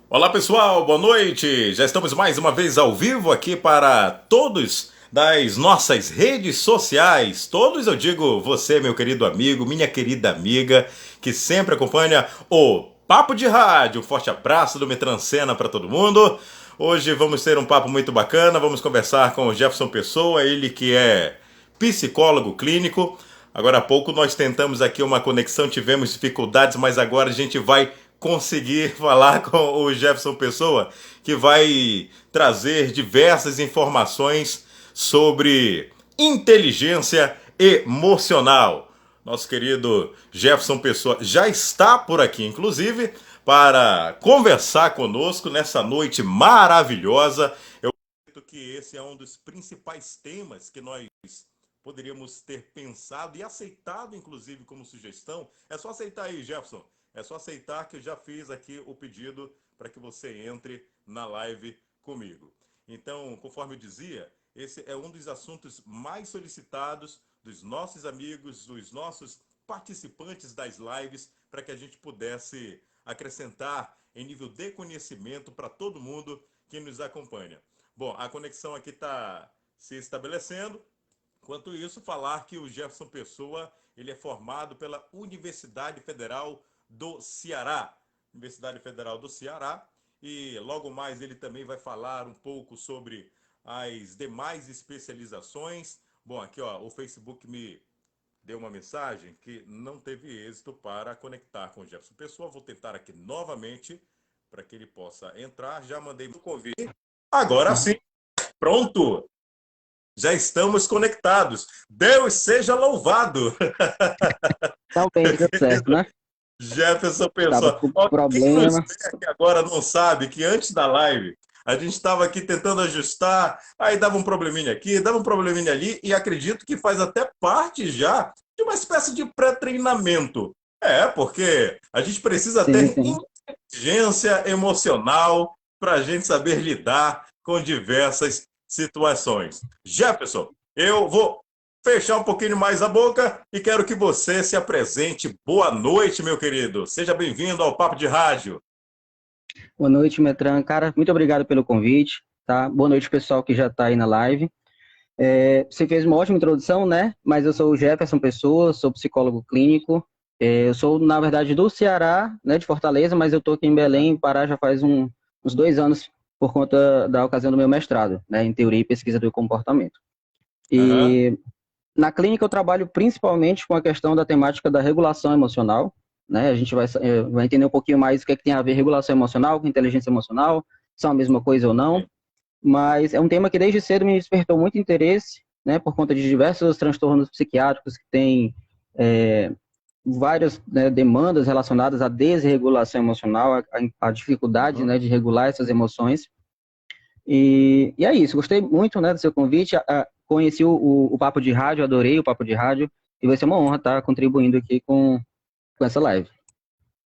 Olá pessoal, boa noite! Já estamos mais uma vez ao vivo aqui para todos das nossas redes sociais. Todos eu digo você, meu querido amigo, minha querida amiga, que sempre acompanha o Papo de Rádio. Um forte abraço do Metrancena para todo mundo. Hoje vamos ter um papo muito bacana, vamos conversar com o Jefferson Pessoa, ele que é psicólogo clínico. Agora há pouco nós tentamos aqui uma conexão, tivemos dificuldades, mas agora a gente vai conseguir falar com o Jefferson Pessoa, que vai trazer diversas informações sobre inteligência emocional. Nosso querido Jefferson Pessoa já está por aqui, inclusive, para conversar conosco nessa noite maravilhosa. Eu acredito que esse é um dos principais temas que nós poderíamos ter pensado e aceitado, inclusive, como sugestão. É só aceitar aí, Jefferson. É só aceitar que eu já fiz aqui o pedido para que você entre na live comigo. Então, conforme eu dizia, esse é um dos assuntos mais solicitados dos nossos amigos, dos nossos participantes das lives, para que a gente pudesse acrescentar em nível de conhecimento para todo mundo que nos acompanha. Bom, a conexão aqui está se estabelecendo. Enquanto isso, falar que o Jefferson Pessoa ele é formado pela Universidade Federal do Ceará. Universidade Federal do Ceará. E logo mais ele também vai falar um pouco sobre as demais especializações. Bom, aqui ó, o Facebook me deu uma mensagem que não teve êxito para conectar com o Jefferson Pessoa. Vou tentar aqui novamente para que ele possa entrar. Já mandei o convite. Agora sim, pronto! Já estamos conectados. Deus seja louvado. Talvez deu certo, né? Jefferson Tava Pessoa. com Ó, quem nos problema. vê aqui agora não sabe que antes da live a gente estava aqui tentando ajustar, aí dava um probleminha aqui, dava um probleminha ali, e acredito que faz até parte já de uma espécie de pré-treinamento. É, porque a gente precisa Sim, ter sim. inteligência emocional para a gente saber lidar com diversas situações. Jefferson, eu vou fechar um pouquinho mais a boca e quero que você se apresente. Boa noite, meu querido. Seja bem-vindo ao Papo de Rádio. Boa noite, Metran. Cara, muito obrigado pelo convite, tá? Boa noite, pessoal que já está aí na live. Você fez uma ótima introdução, né? Mas eu sou o Jefferson Pessoa, sou psicólogo clínico. Eu sou, na verdade, do Ceará, né, de Fortaleza, mas eu estou aqui em Belém, Pará, já faz uns 2 anos, por conta da ocasião do meu mestrado, né, em teoria e pesquisa do comportamento. Aham. E na clínica eu trabalho principalmente com a questão da temática da regulação emocional, né? A gente vai entender um pouquinho mais o que é que tem a ver regulação emocional com inteligência emocional, são a mesma coisa ou não, mas é um tema que desde cedo me despertou muito interesse, né? Por conta de diversos transtornos psiquiátricos que têm várias, né, demandas relacionadas à desregulação emocional, à dificuldade, Uhum. né, de regular essas emoções. E é isso, gostei muito, né, do seu convite, conheci o Papo de Rádio, adorei o Papo de Rádio, e vai ser uma honra estar contribuindo aqui com essa live.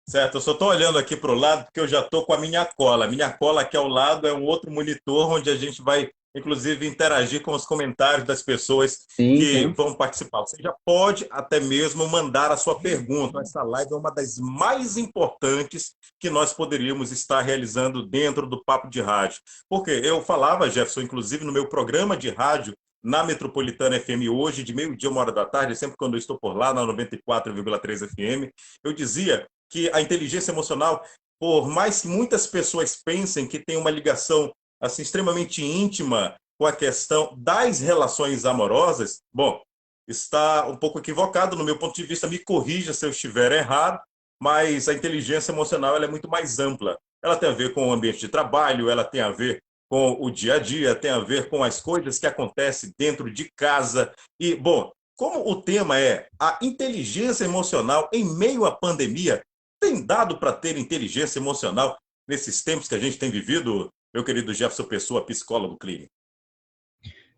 Certo, eu só estou olhando aqui para o lado porque eu já estou com a minha cola. A minha cola aqui ao lado é um outro monitor onde a gente vai, inclusive, interagir com os comentários das pessoas Sim, que sim. vão participar. Você já pode até mesmo mandar a sua pergunta. Essa live é uma das mais importantes que nós poderíamos estar realizando dentro do Papo de Rádio. Porque eu falava, Jefferson, inclusive no meu programa de rádio na Metropolitana FM hoje, de meio-dia, 1 hora da tarde, sempre quando eu estou por lá, na 94,3 FM, eu dizia que a inteligência emocional, por mais que muitas pessoas pensem que tem uma ligação assim extremamente íntima com a questão das relações amorosas, bom, está um pouco equivocado no meu ponto de vista, me corrija se eu estiver errado, mas a inteligência emocional ela é muito mais ampla. Ela tem a ver com o ambiente de trabalho, ela tem a ver com o dia a dia, tem a ver com as coisas que acontecem dentro de casa. E, bom, como o tema é a inteligência emocional em meio à pandemia, tem dado para ter inteligência emocional nesses tempos que a gente tem vivido, meu querido Jefferson Pessoa, psicólogo clínico?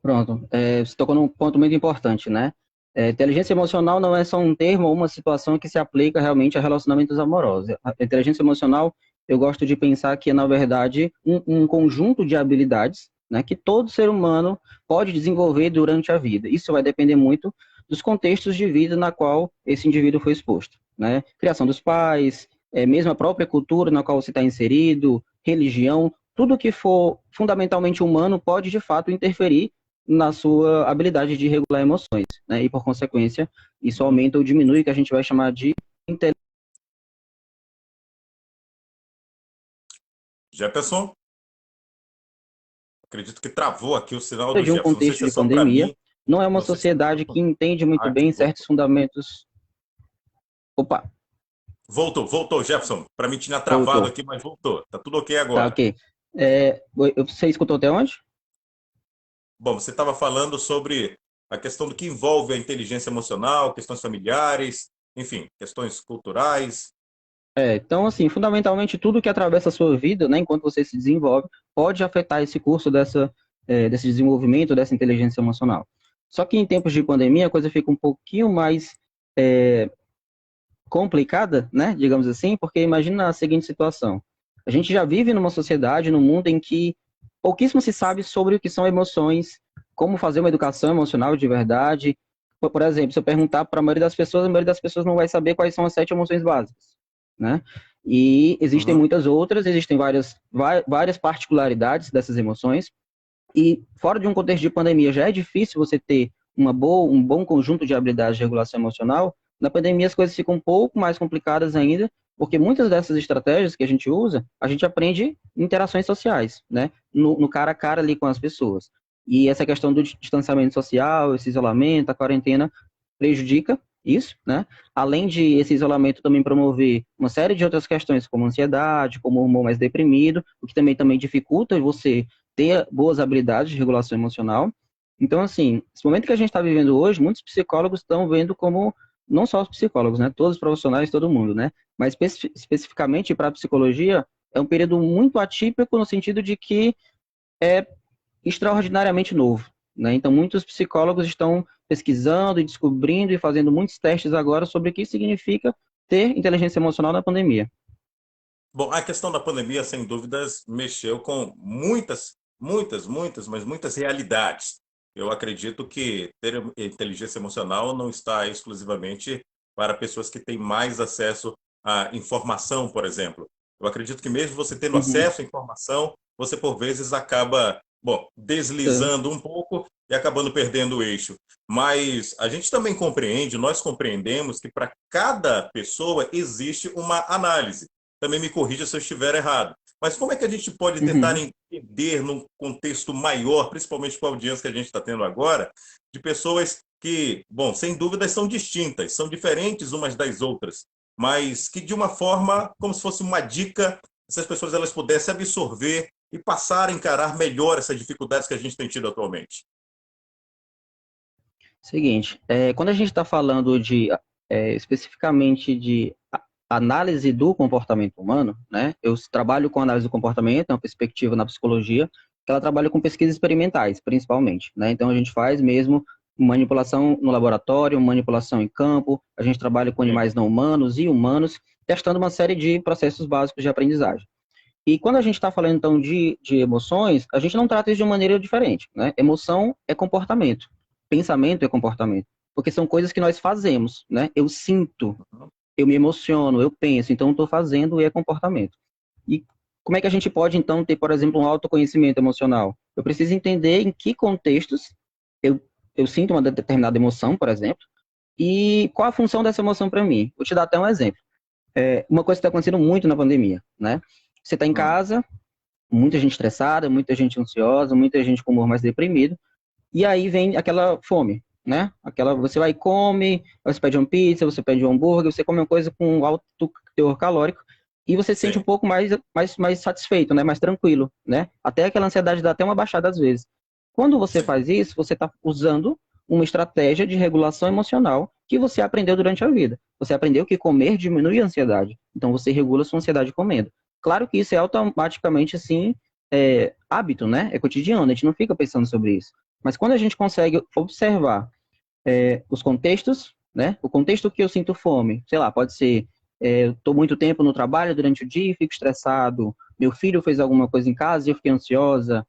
Pronto. Você tocou num ponto muito importante, né? Inteligência emocional não é só um termo ou uma situação que se aplica realmente a relacionamentos amorosos. A inteligência emocional, eu gosto de pensar que é, na verdade, um conjunto de habilidades, né, que todo ser humano pode desenvolver durante a vida. Isso vai depender muito dos contextos de vida na qual esse indivíduo foi exposto, né? Criação dos pais, mesmo a própria cultura na qual você está inserido, religião, tudo que for fundamentalmente humano pode, de fato, interferir na sua habilidade de regular emoções, né? E, por consequência, isso aumenta ou diminui o que a gente vai chamar de inteligência. Jefferson, acredito que travou aqui o sinal do De um Jefferson. Não sei contexto se é de só para pandemia, mim. não é uma Não sei se... sociedade que entende muito Aqui, bem certos voltou. fundamentos. Opa, Voltou, Jefferson. Para mim tinha travado voltou. aqui, mas voltou. Tá tudo ok Tá, agora. ok. Você escutou até onde? Bom, você estava falando sobre a questão do que envolve a inteligência emocional, questões familiares, enfim, questões culturais. Então, assim, fundamentalmente tudo que atravessa a sua vida, né, enquanto você se desenvolve, pode afetar esse curso desse desenvolvimento dessa inteligência emocional. Só que em tempos de pandemia a coisa fica um pouquinho mais é, complicada, né, digamos assim, porque imagina a seguinte situação. A gente já vive numa sociedade, num mundo em que pouquíssimo se sabe sobre o que são emoções, como fazer uma educação emocional de verdade. Por exemplo, se eu perguntar para a maioria das pessoas não vai saber quais são as 7 emoções básicas, né? E existem Uhum. muitas outras, existem várias particularidades dessas emoções, e fora de um contexto de pandemia já é difícil você ter um bom conjunto de habilidades de regulação emocional. Na pandemia as coisas ficam um pouco mais complicadas ainda, porque muitas dessas estratégias que a gente usa, a gente aprende em interações sociais, né? No cara a cara ali com as pessoas. E essa questão do distanciamento social, esse isolamento, a quarentena, prejudica isso, né? Além de esse isolamento também promover uma série de outras questões, como ansiedade, como humor mais deprimido, o que também dificulta você ter boas habilidades de regulação emocional. Então, assim, esse momento que a gente está vivendo hoje, muitos psicólogos estão vendo como, não só os psicólogos, né, todos os profissionais, todo mundo, né, mas especificamente para a psicologia, é um período muito atípico no sentido de que é extraordinariamente novo, né? Então, muitos psicólogos estão pesquisando e descobrindo e fazendo muitos testes agora sobre o que significa ter inteligência emocional na pandemia. Bom, a questão da pandemia, sem dúvidas, mexeu com mas muitas realidades. Eu acredito que ter inteligência emocional não está exclusivamente para pessoas que têm mais acesso à informação, por exemplo. Eu acredito que mesmo você tendo Uhum. acesso à informação, você por vezes acaba, bom, Sim. deslizando um pouco e acabando perdendo o eixo. Mas a gente também compreende, nós compreendemos que para cada pessoa existe uma análise. Também me corrija se eu estiver errado. Mas como é que a gente pode tentar Uhum. entender num contexto maior, principalmente com a audiência que a gente está tendo agora, de pessoas que, bom, sem dúvida são distintas, são diferentes umas das outras, mas que de uma forma, como se fosse uma dica, essas pessoas elas pudessem absorver e passar a encarar melhor essas dificuldades que a gente tem tido atualmente. Seguinte, quando a gente está falando especificamente de análise do comportamento humano, né? Eu trabalho com análise do comportamento, é uma perspectiva na psicologia, que ela trabalha com pesquisas experimentais, principalmente, né? Então a gente faz mesmo manipulação no laboratório, manipulação em campo, a gente trabalha com Sim. animais não humanos e humanos, testando uma série de processos básicos de aprendizagem. E quando a gente está falando, então, de emoções, a gente não trata isso de uma maneira diferente, né? Emoção é comportamento, pensamento é comportamento, porque são coisas que nós fazemos, né? Eu sinto, eu me emociono, eu penso, então estou fazendo e é comportamento. E como é que a gente pode, então, ter, por exemplo, um autoconhecimento emocional? Eu preciso entender em que contextos eu, eu sinto uma determinada emoção, por exemplo, e qual a função dessa emoção para mim. Vou te dar até um exemplo. Uma coisa que está acontecendo muito na pandemia, né? Você está em Hum, casa, muita gente estressada, muita gente ansiosa, muita gente com humor mais deprimido, e aí vem aquela fome, né? Aquela, você vai e come, você pede uma pizza, você pede um hambúrguer, você come uma coisa com alto teor calórico, e você se sente um sim. pouco mais satisfeito, né? Mais tranquilo, né? Até aquela ansiedade dá até uma baixada às vezes. Quando você Sim. faz isso, você está usando uma estratégia de regulação emocional que você aprendeu durante a vida. Você aprendeu que comer diminui a ansiedade. Então você regula a sua ansiedade comendo. Claro que isso é automaticamente assim, hábito, né? É cotidiano, a gente não fica pensando sobre isso. Mas quando a gente consegue observar os contextos, né? O contexto que eu sinto fome, sei lá, pode ser eu estou muito tempo no trabalho durante o dia e fico estressado, meu filho fez alguma coisa em casa e eu fiquei ansiosa,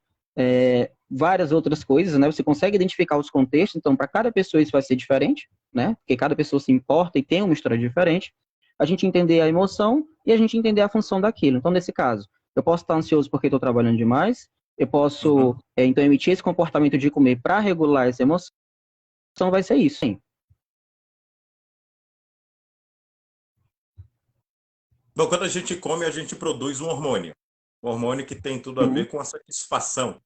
várias outras coisas, né? Você consegue identificar os contextos, então para cada pessoa isso vai ser diferente, né? Porque cada pessoa se importa e tem uma história diferente. a gente entender a emoção e a gente entender a função daquilo. Então, nesse caso, eu posso estar ansioso porque estou trabalhando demais, eu posso, Uhum. então, emitir esse comportamento de comer para regular essa emoção, vai ser isso, sim. Bom, quando a gente come, a gente produz um hormônio que tem tudo a Uhum, ver com a satisfação.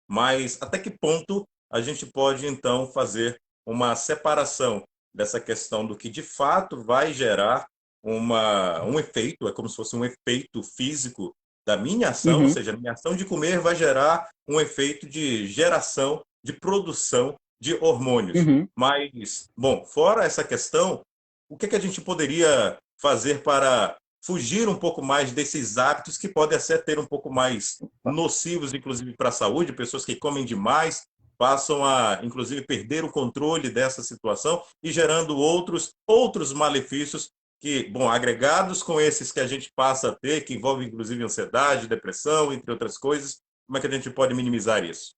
Mas até que ponto a gente pode, então, fazer uma separação dessa questão do que de fato vai gerar um efeito, é como se fosse um efeito físico da minha ação, ou uhum, seja, a minha ação de comer vai gerar um efeito de geração, de produção de hormônios. uhum. Mas, bom, fora essa questão, o que que a gente poderia fazer para fugir um pouco mais desses hábitos que podem até ter um pouco mais nocivos, inclusive para a saúde, pessoas que comem demais passam a, inclusive, perder o controle dessa situação e gerando outros malefícios que, bom, agregados com esses que a gente passa a ter, que envolvem, inclusive, ansiedade, depressão, entre outras coisas, como é que a gente pode minimizar isso?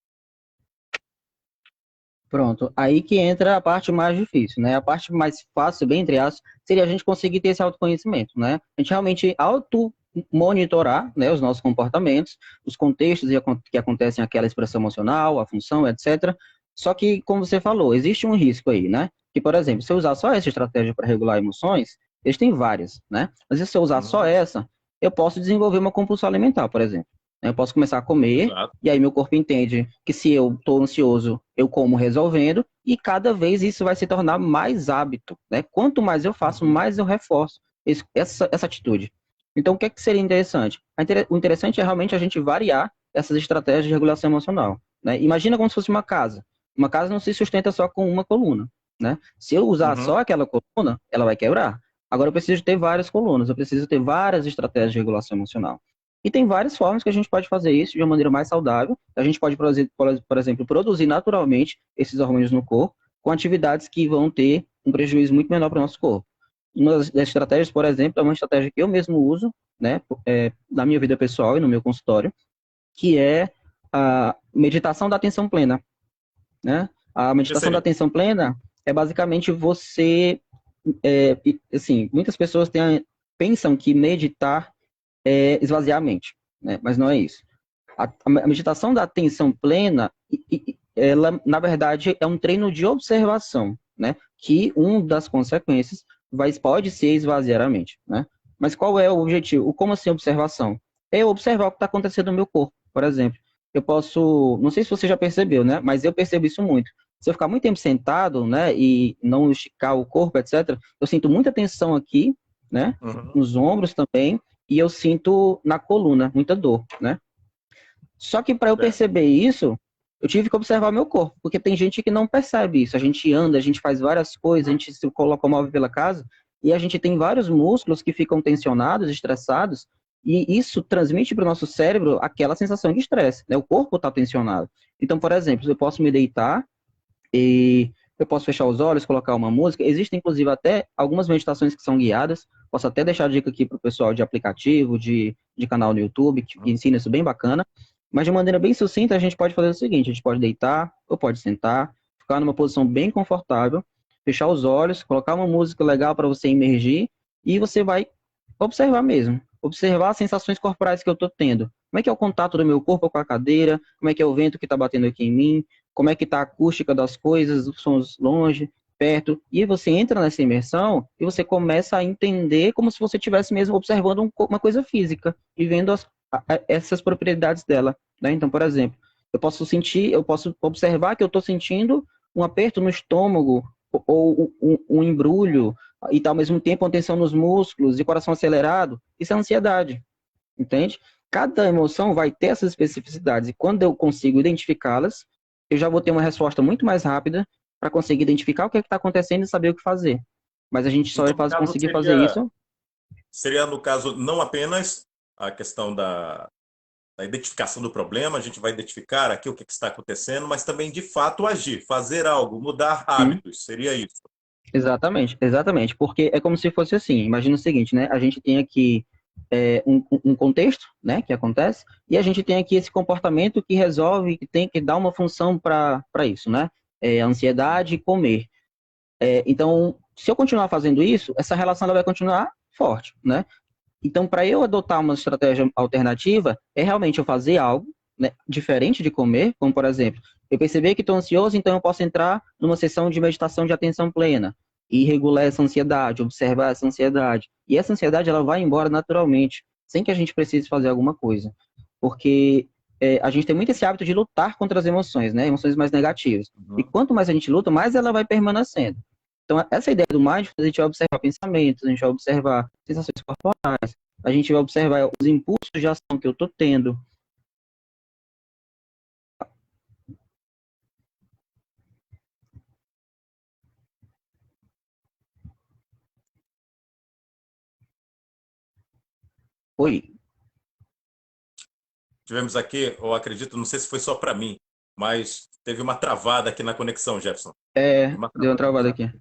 Pronto, aí que entra a parte mais difícil, né? A parte mais fácil, bem entre aspas, seria a gente conseguir ter esse autoconhecimento, né? A gente realmente auto-monitorar, né, os nossos comportamentos, os contextos que acontecem aquela expressão emocional, a função, etc. Só que, como você falou, existe um risco aí, né? Que, por exemplo, se eu usar só essa estratégia para regular emoções, eles têm várias, né? Mas se eu usar só Uhum, essa, eu posso desenvolver uma compulsão alimentar, por exemplo. Eu posso começar a comer exato. e aí meu corpo entende que se eu estou ansioso, eu como resolvendo, e cada vez isso vai se tornar mais hábito, né? Quanto mais eu faço, Uhum, mais eu reforço essa atitude. Então, o que, é que seria interessante? O interessante é realmente a gente variar essas estratégias de regulação emocional, né? Imagina como se fosse uma casa. Uma casa não se sustenta só com uma coluna, né? Se eu usar uhum, só aquela coluna, ela vai quebrar. Agora eu preciso ter várias colunas, eu preciso ter várias estratégias de regulação emocional. E tem várias formas que a gente pode fazer isso de uma maneira mais saudável. A gente pode, por exemplo, produzir naturalmente esses hormônios no corpo com atividades que vão ter um prejuízo muito menor para o nosso corpo. Uma das estratégias, por exemplo, é uma estratégia que eu mesmo uso, né, na minha vida pessoal e no meu consultório, que é a meditação da atenção plena, né? A que meditação da seria? atenção plena é basicamente você, assim, muitas pessoas pensam que meditar é esvaziar a mente, né? Mas não é isso. A meditação da atenção plena, ela, na verdade, é um treino de observação, né? Que uma das consequências pode ser esvaziar a mente, né? Mas qual é o objetivo? Como assim observação? É observar o que está acontecendo no meu corpo, por exemplo. Eu posso, não sei se você já percebeu, né? Mas eu percebo isso muito. Se eu ficar muito tempo sentado, né, e não esticar o corpo, etc., eu sinto muita tensão aqui, né, Uhum, nos ombros também, e eu sinto na coluna muita dor, né? Só que para eu certo. perceber isso, eu tive que observar meu corpo, porque tem gente que não percebe isso. A gente anda, a gente faz várias coisas, a gente se locomove pela casa e a gente tem vários músculos que ficam tensionados, estressados, e isso transmite para o nosso cérebro aquela sensação de estresse, né? O corpo está tensionado. Então, por exemplo, eu posso me deitar e eu posso fechar os olhos, colocar uma música. Existem, inclusive, até algumas meditações que são guiadas. Posso até deixar a dica aqui para o pessoal de aplicativo, de canal no YouTube, que ensina isso bem bacana. Mas de maneira bem sucinta, a gente pode fazer o seguinte: a gente pode deitar ou pode sentar, ficar numa posição bem confortável, fechar os olhos, colocar uma música legal para você imergir e você vai observar mesmo. Observar as sensações corporais que eu estou tendo. Como é que é o contato do meu corpo com a cadeira? Como é que é o vento que está batendo aqui em mim? Como é que está a acústica das coisas, os sons longe, perto? E você entra nessa imersão e você começa a entender como se você estivesse mesmo observando uma coisa física e vendo essas propriedades dela, né? Então, por exemplo, eu posso observar que eu estou sentindo um aperto no estômago ou um embrulho e ao mesmo tempo uma tensão nos músculos e coração acelerado. Isso é ansiedade, entende? Cada emoção vai ter essas especificidades e quando eu consigo identificá-las, eu já vou ter uma resposta muito mais rápida para conseguir identificar o que está acontecendo e saber o que fazer. Mas a gente só Então, vai no caso, conseguir fazer isso. seria, no caso, não apenas a questão da identificação do problema, a gente vai identificar aqui o que está acontecendo, mas também, de fato, agir, fazer algo, mudar Sim, hábitos, seria isso. exatamente, exatamente. Porque é como se fosse assim. Imagina o seguinte, né? A gente tem aqui um contexto, né, que acontece, e a gente tem aqui esse comportamento que resolve, que tem que dar uma função para isso, né? Ansiedade e comer. Então, se eu continuar fazendo isso, essa relação ela vai continuar forte, né? Então, para eu adotar uma estratégia alternativa, é realmente eu fazer algo, né, diferente de comer, como, por exemplo, eu perceber que estou ansioso, então eu posso entrar numa sessão de meditação de atenção plena e regular essa ansiedade, observar essa ansiedade. E essa ansiedade, ela vai embora naturalmente, sem que a gente precise fazer alguma coisa. Porque a gente tem muito esse hábito de lutar contra as emoções, né? Emoções mais negativas. E Uhum. quanto mais a gente luta, mais ela vai permanecendo. Então, essa ideia do mindfulness, a gente vai observar pensamentos, a gente vai observar sensações corporais, a gente vai observar os impulsos de ação que eu estou tendo. Oi, Tivemos aqui, eu acredito, não sei se foi só para mim, mas teve uma travada aqui na conexão, Jefferson. Uma deu uma travada travadinha, aqui.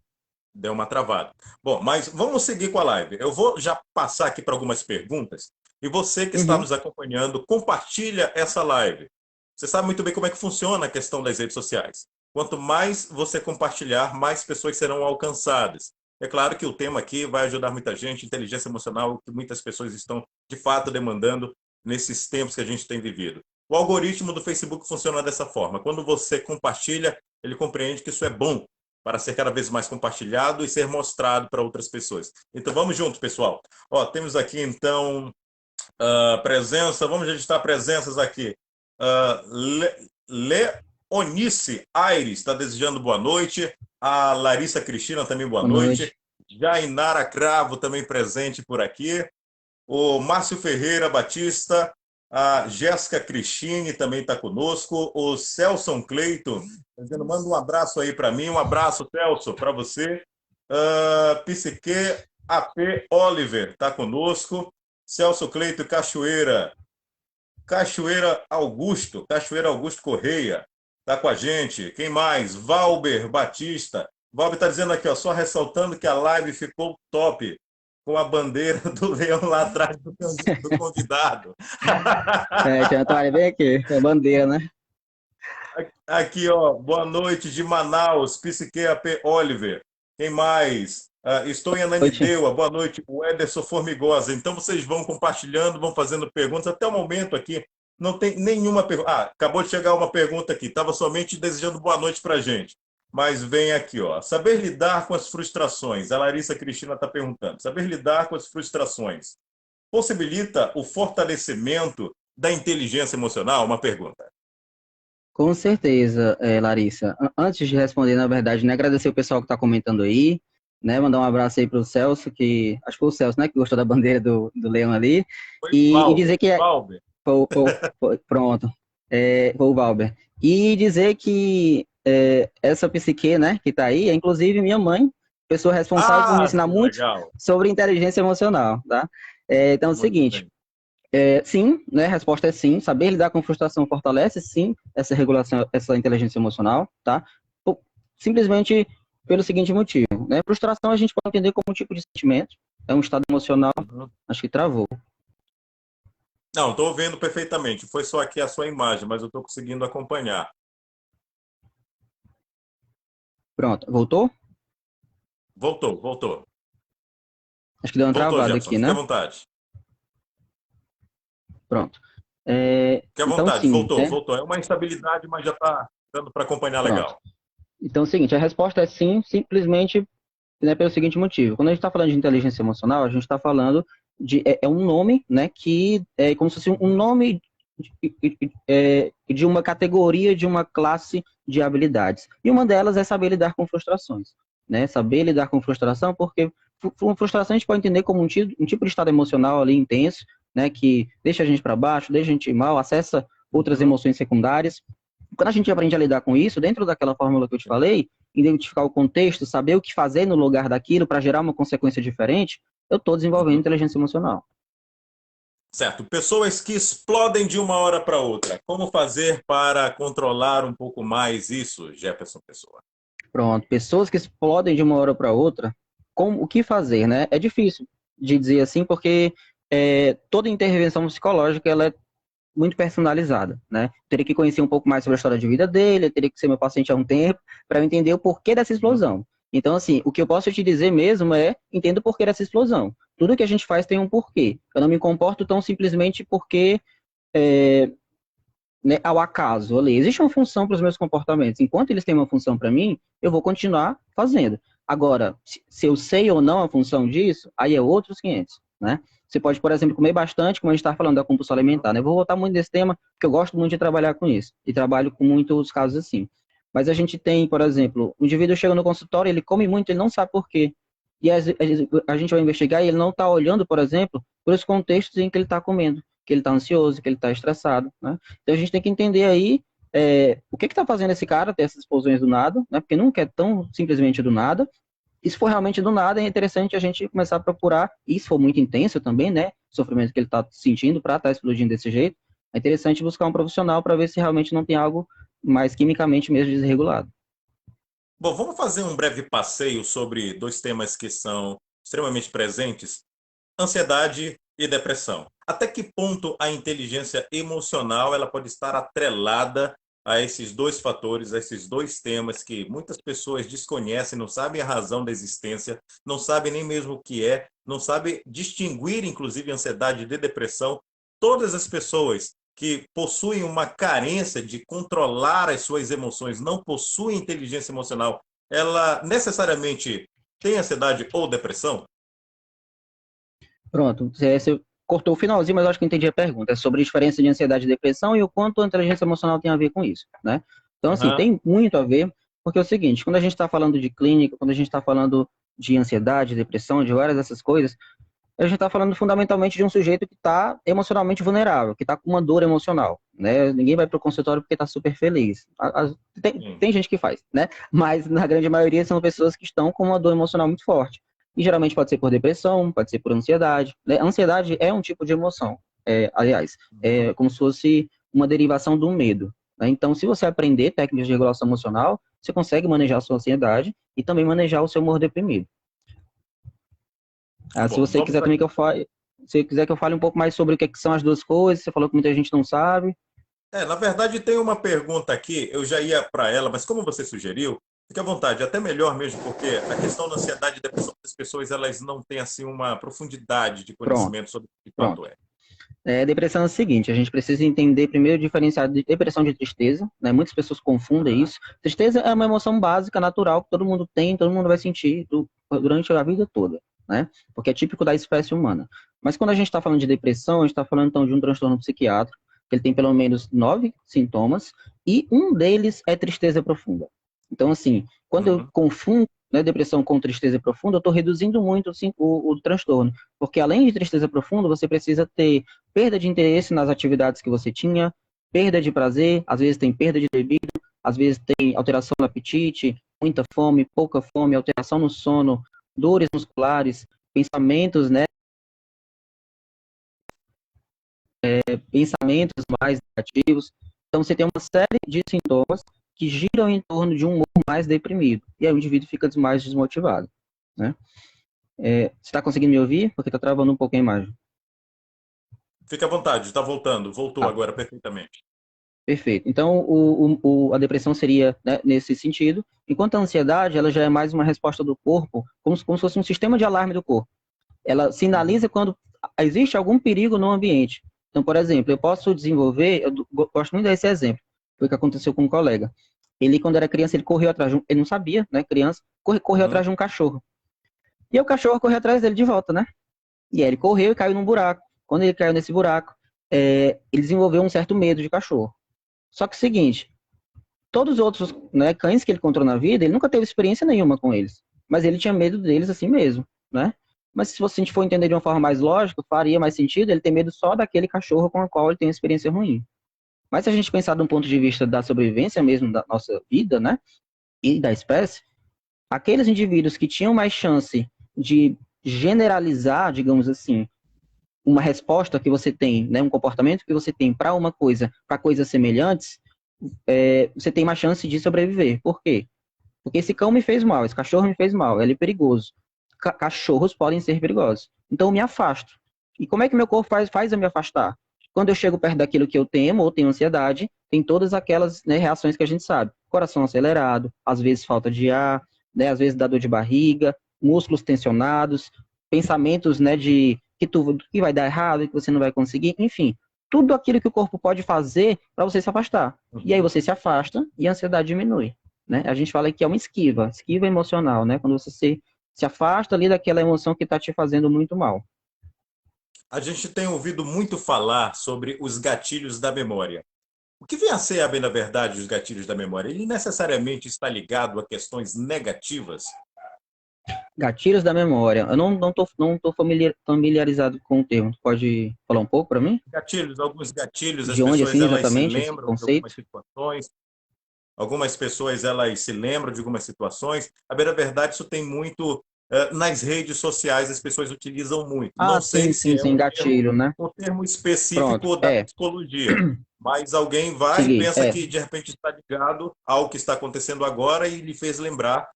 deu uma travada. Bom, mas vamos seguir com a live. Eu vou já passar aqui para algumas perguntas e você que está Uhum. nos acompanhando, compartilha essa live. Você sabe muito bem como é que funciona a questão das redes sociais. Quanto mais você compartilhar, mais pessoas serão alcançadas. É claro que o tema aqui vai ajudar muita gente, inteligência emocional, que muitas pessoas estão de fato demandando nesses tempos que a gente tem vivido. O algoritmo do Facebook funciona dessa forma. Quando você compartilha, ele compreende que isso é bom para ser cada vez mais compartilhado e ser mostrado para outras pessoas. Então vamos juntos, pessoal. Ó, temos aqui então presença, vamos registrar presenças aqui. Leonice Aires está desejando boa noite. A Larissa Cristina também boa Boa noite. noite. Jainara Cravo também presente por aqui. O Márcio Ferreira Batista, a Jéssica Cristine também está conosco, o Celson Cleito, dizendo, manda um abraço aí para mim, um abraço, Celso, para você. Psique AP Oliver está conosco, Celso Cleito Cachoeira, Cachoeira Augusto Correia, está com a gente. Quem mais? Valber Batista. Valber está dizendo aqui, ó, só ressaltando que a live ficou top, com a bandeira do leão lá atrás do convidado. Tia Natália, vem aqui, é bandeira, né? Aqui, ó, boa noite de Manaus, Psique AP Oliver. Quem mais? Estou em Noite. Ananindeua, boa noite, o Ederson Formigosa. Então vocês vão compartilhando, vão fazendo perguntas. Até o momento aqui não tem nenhuma pergunta. Acabou de chegar uma pergunta aqui, estava somente desejando boa noite para a gente. Mas vem aqui, ó. Saber lidar com as frustrações. A Larissa Cristina está perguntando. Saber lidar com as frustrações possibilita o fortalecimento da inteligência emocional? Uma pergunta. Com certeza, Larissa. Antes de responder, na verdade, né, agradecer o pessoal que está comentando aí, né, mandar um abraço aí para o Celso, que acho que foi o Celso, né, que gostou da bandeira do leão ali, Foi e Valber. dizer que Valber. pronto, foi o Valber. E dizer que essa psique, né, que está aí, é inclusive minha mãe, pessoa responsável por me ensinar Que muito legal. sobre inteligência emocional, tá? Então é o Muito seguinte. bem. Sim, né? A resposta é sim. Saber lidar com frustração fortalece, sim, essa regulação, essa inteligência emocional, tá? Simplesmente pelo seguinte motivo, né? Frustração a gente pode entender como um tipo de sentimento, é um estado emocional, Uhum. acho que travou. Não, estou vendo perfeitamente. Foi só aqui a sua imagem, mas eu estou conseguindo acompanhar. Pronto, voltou? Voltou. Acho que deu uma Voltou, travada Jefferson. aqui, Fique à né? vontade. Pronto. Fique à Então, vontade. sim, né? Voltou. É uma instabilidade, mas já está dando para acompanhar Pronto. legal. Então, é o seguinte, a resposta é sim, simplesmente, né, pelo seguinte motivo. Quando a gente está falando de inteligência emocional, a gente está falando de um nome, né, que é como se fosse um nome de uma categoria, de uma classe de habilidades. E uma delas é saber lidar com frustrações, né? Saber lidar com frustração, porque frustração a gente pode entender como um tipo de estado emocional ali intenso, né, que deixa a gente para baixo, deixa a gente mal, acessa outras Uhum. emoções secundárias. Quando a gente aprende a lidar com isso, dentro daquela fórmula que eu te falei, identificar o contexto, saber o que fazer no lugar daquilo para gerar uma consequência diferente, eu estou desenvolvendo Uhum. inteligência emocional. Certo. Pessoas que explodem de uma hora para outra. Como fazer para controlar um pouco mais isso, Jefferson Pessoa? Pronto. Pessoas que explodem de uma hora para outra, o que fazer, né? É difícil de dizer assim, porque toda intervenção psicológica ela é muito personalizada, né? Teria que conhecer um pouco mais sobre a história de vida dele, teria que ser meu paciente há um tempo, para eu entender o porquê dessa Uhum. explosão. Então, assim, o que eu posso te dizer mesmo é, entenda o porquê dessa explosão. tudo que a gente faz tem um porquê. Eu não me comporto tão simplesmente porque, né, ao acaso ali. Existe uma função para os meus comportamentos. Enquanto eles têm uma função para mim, eu vou continuar fazendo. Agora, se eu sei ou não a função disso, aí é outros 500, né? Você pode, por exemplo, comer bastante, como a gente está falando da compulsão alimentar, né? Eu vou voltar muito nesse tema, porque eu gosto muito de trabalhar com isso, e trabalho com muitos casos assim. Mas a gente tem, por exemplo, o indivíduo chega no consultório, ele come muito, ele não sabe por quê. E a gente vai investigar e ele não está olhando, por exemplo, para os contextos em que ele está comendo, que ele está ansioso, que ele está estressado, né? Então a gente tem que entender aí o que está fazendo esse cara ter essas explosões do nada, né? Porque nunca é tão simplesmente do nada. E se for realmente do nada, é interessante a gente começar a procurar, e se for muito intenso também, né? O sofrimento que ele está sentindo para estar explodindo desse jeito, é interessante buscar um profissional para ver se realmente não tem algo mais quimicamente mesmo desregulado. Bom, vamos fazer um breve passeio sobre dois temas que são extremamente presentes: ansiedade e depressão. Até que ponto a inteligência emocional ela pode estar atrelada a esses dois fatores, a esses dois temas que muitas pessoas desconhecem, não sabem a razão da existência, não sabem nem mesmo o que é, não sabem distinguir, inclusive, ansiedade de depressão. Todas as pessoas que possuem uma carência de controlar as suas emoções, não possuem inteligência emocional, ela necessariamente tem ansiedade ou depressão? Pronto, você cortou o finalzinho, mas eu acho que eu entendi a pergunta. É sobre a diferença de ansiedade e depressão e o quanto a inteligência emocional tem a ver com isso, né? Então, assim, Uhum. tem muito a ver, porque é o seguinte, quando a gente está falando de clínica, quando a gente está falando de ansiedade, depressão, de várias dessas coisas, a gente está falando fundamentalmente de um sujeito que está emocionalmente vulnerável, que está com uma dor emocional, né? Ninguém vai para o consultório porque está super feliz. Tem gente que faz, né? Mas na grande maioria são pessoas que estão com uma dor emocional muito forte. E geralmente pode ser por depressão, pode ser por ansiedade, né? Ansiedade é um tipo de emoção, aliás, é como se fosse uma derivação do medo, né? Então, se você aprender técnicas de regulação emocional, você consegue manejar a sua ansiedade e também manejar o seu humor deprimido. Se Bom, você vamos quiser aqui. também que eu fale, se quiser que eu fale um pouco mais sobre o que, que são as duas coisas, você falou que muita gente não sabe. Na verdade, tem uma pergunta aqui, eu já ia para ela, mas como você sugeriu, fique à vontade, até melhor mesmo, porque a questão da ansiedade e depressão das pessoas, elas não têm assim uma profundidade de Pronto, conhecimento sobre o que fato pronto. é. Depressão é o seguinte, a gente precisa entender primeiro diferenciar de depressão de tristeza, né? Muitas pessoas confundem Aham. isso. Tristeza é uma emoção básica, natural, que todo mundo tem, todo mundo vai sentir durante a vida toda, né? Porque é típico da espécie humana. Mas quando a gente está falando de depressão, a gente está falando então de um transtorno psiquiátrico, que ele tem pelo menos 9 sintomas, e um deles é tristeza profunda. Então, assim, quando eu Uhum. confundo, né, depressão com tristeza profunda, eu estou reduzindo muito assim, o transtorno. Porque além de tristeza profunda, você precisa ter perda de interesse nas atividades que você tinha, perda de prazer, às vezes tem perda de libido, às vezes tem alteração no apetite, muita fome, pouca fome, alteração no sono, dores musculares, pensamentos, né, pensamentos mais negativos. Então você tem uma série de sintomas que giram em torno de um humor mais deprimido. E aí o indivíduo fica mais desmotivado, né? Você está conseguindo me ouvir? Porque está travando um pouco a imagem. Fique à vontade, está voltando, voltou Ah, agora perfeitamente. perfeito. Então, a depressão seria, né, nesse sentido, enquanto a ansiedade, ela já é mais uma resposta do corpo, como se fosse um sistema de alarme do corpo. Ela sinaliza Uhum. quando existe algum perigo no ambiente. Então, por exemplo, eu posso desenvolver, gosto muito desse exemplo, foi o que aconteceu com um colega. Ele, quando era criança, ele correu atrás de ele não sabia, né, criança, correu Uhum. atrás de um cachorro. E o cachorro correu atrás dele de volta, né? E aí ele correu e caiu num buraco. Quando ele caiu nesse buraco, ele desenvolveu um certo medo de cachorro. Só que é o seguinte, todos os outros, né, cães que ele encontrou na vida, ele nunca teve experiência nenhuma com eles. Mas ele tinha medo deles assim mesmo, né? Mas se a gente for entender de uma forma mais lógica, faria mais sentido ele ter medo só daquele cachorro com o qual ele tem uma experiência ruim. Mas se a gente pensar de um ponto de vista da sobrevivência mesmo da nossa vida, né, e da espécie, aqueles indivíduos que tinham mais chance de generalizar, digamos assim, uma resposta que você tem, né, um comportamento que você tem para uma coisa, para coisas semelhantes, você tem mais chance de sobreviver. Por quê? Porque esse cão me fez mal, esse cachorro me fez mal, ele é perigoso. Cachorros podem ser perigosos. Então eu me afasto. E como é que meu corpo faz eu me afastar? Quando eu chego perto daquilo que eu temo ou tenho ansiedade, tem todas aquelas, né, reações que a gente sabe. Coração acelerado, às vezes falta de ar, né, às vezes dá dor de barriga, músculos tensionados, pensamentos, né, de que vai dar errado, que você não vai conseguir, enfim, tudo aquilo que o corpo pode fazer para você se afastar. E aí você se afasta e a ansiedade diminui, né? A gente fala que é uma esquiva emocional, né? Quando você se afasta ali daquela emoção que está te fazendo muito mal. A gente tem ouvido muito falar sobre os gatilhos da memória. O que vem a ser, a bem da verdade, os gatilhos da memória? Ele necessariamente está ligado a questões negativas? Gatilhos da memória. Eu não tô familiarizado com o termo. Tu pode falar um pouco para mim? Gatilhos, alguns gatilhos, as De onde, pessoas assim, elas se exatamente, esse lembram de algumas conceito? situações, algumas pessoas elas se lembram de algumas situações. A bem da verdade, isso tem muito nas redes sociais, as pessoas utilizam muito. Ah, Não sim, sei se sim, é sim, gatilho, né? um termo Pronto, específico da psicologia, mas alguém vai e segui, pensa que de repente está ligado ao que está acontecendo agora e lhe fez lembrar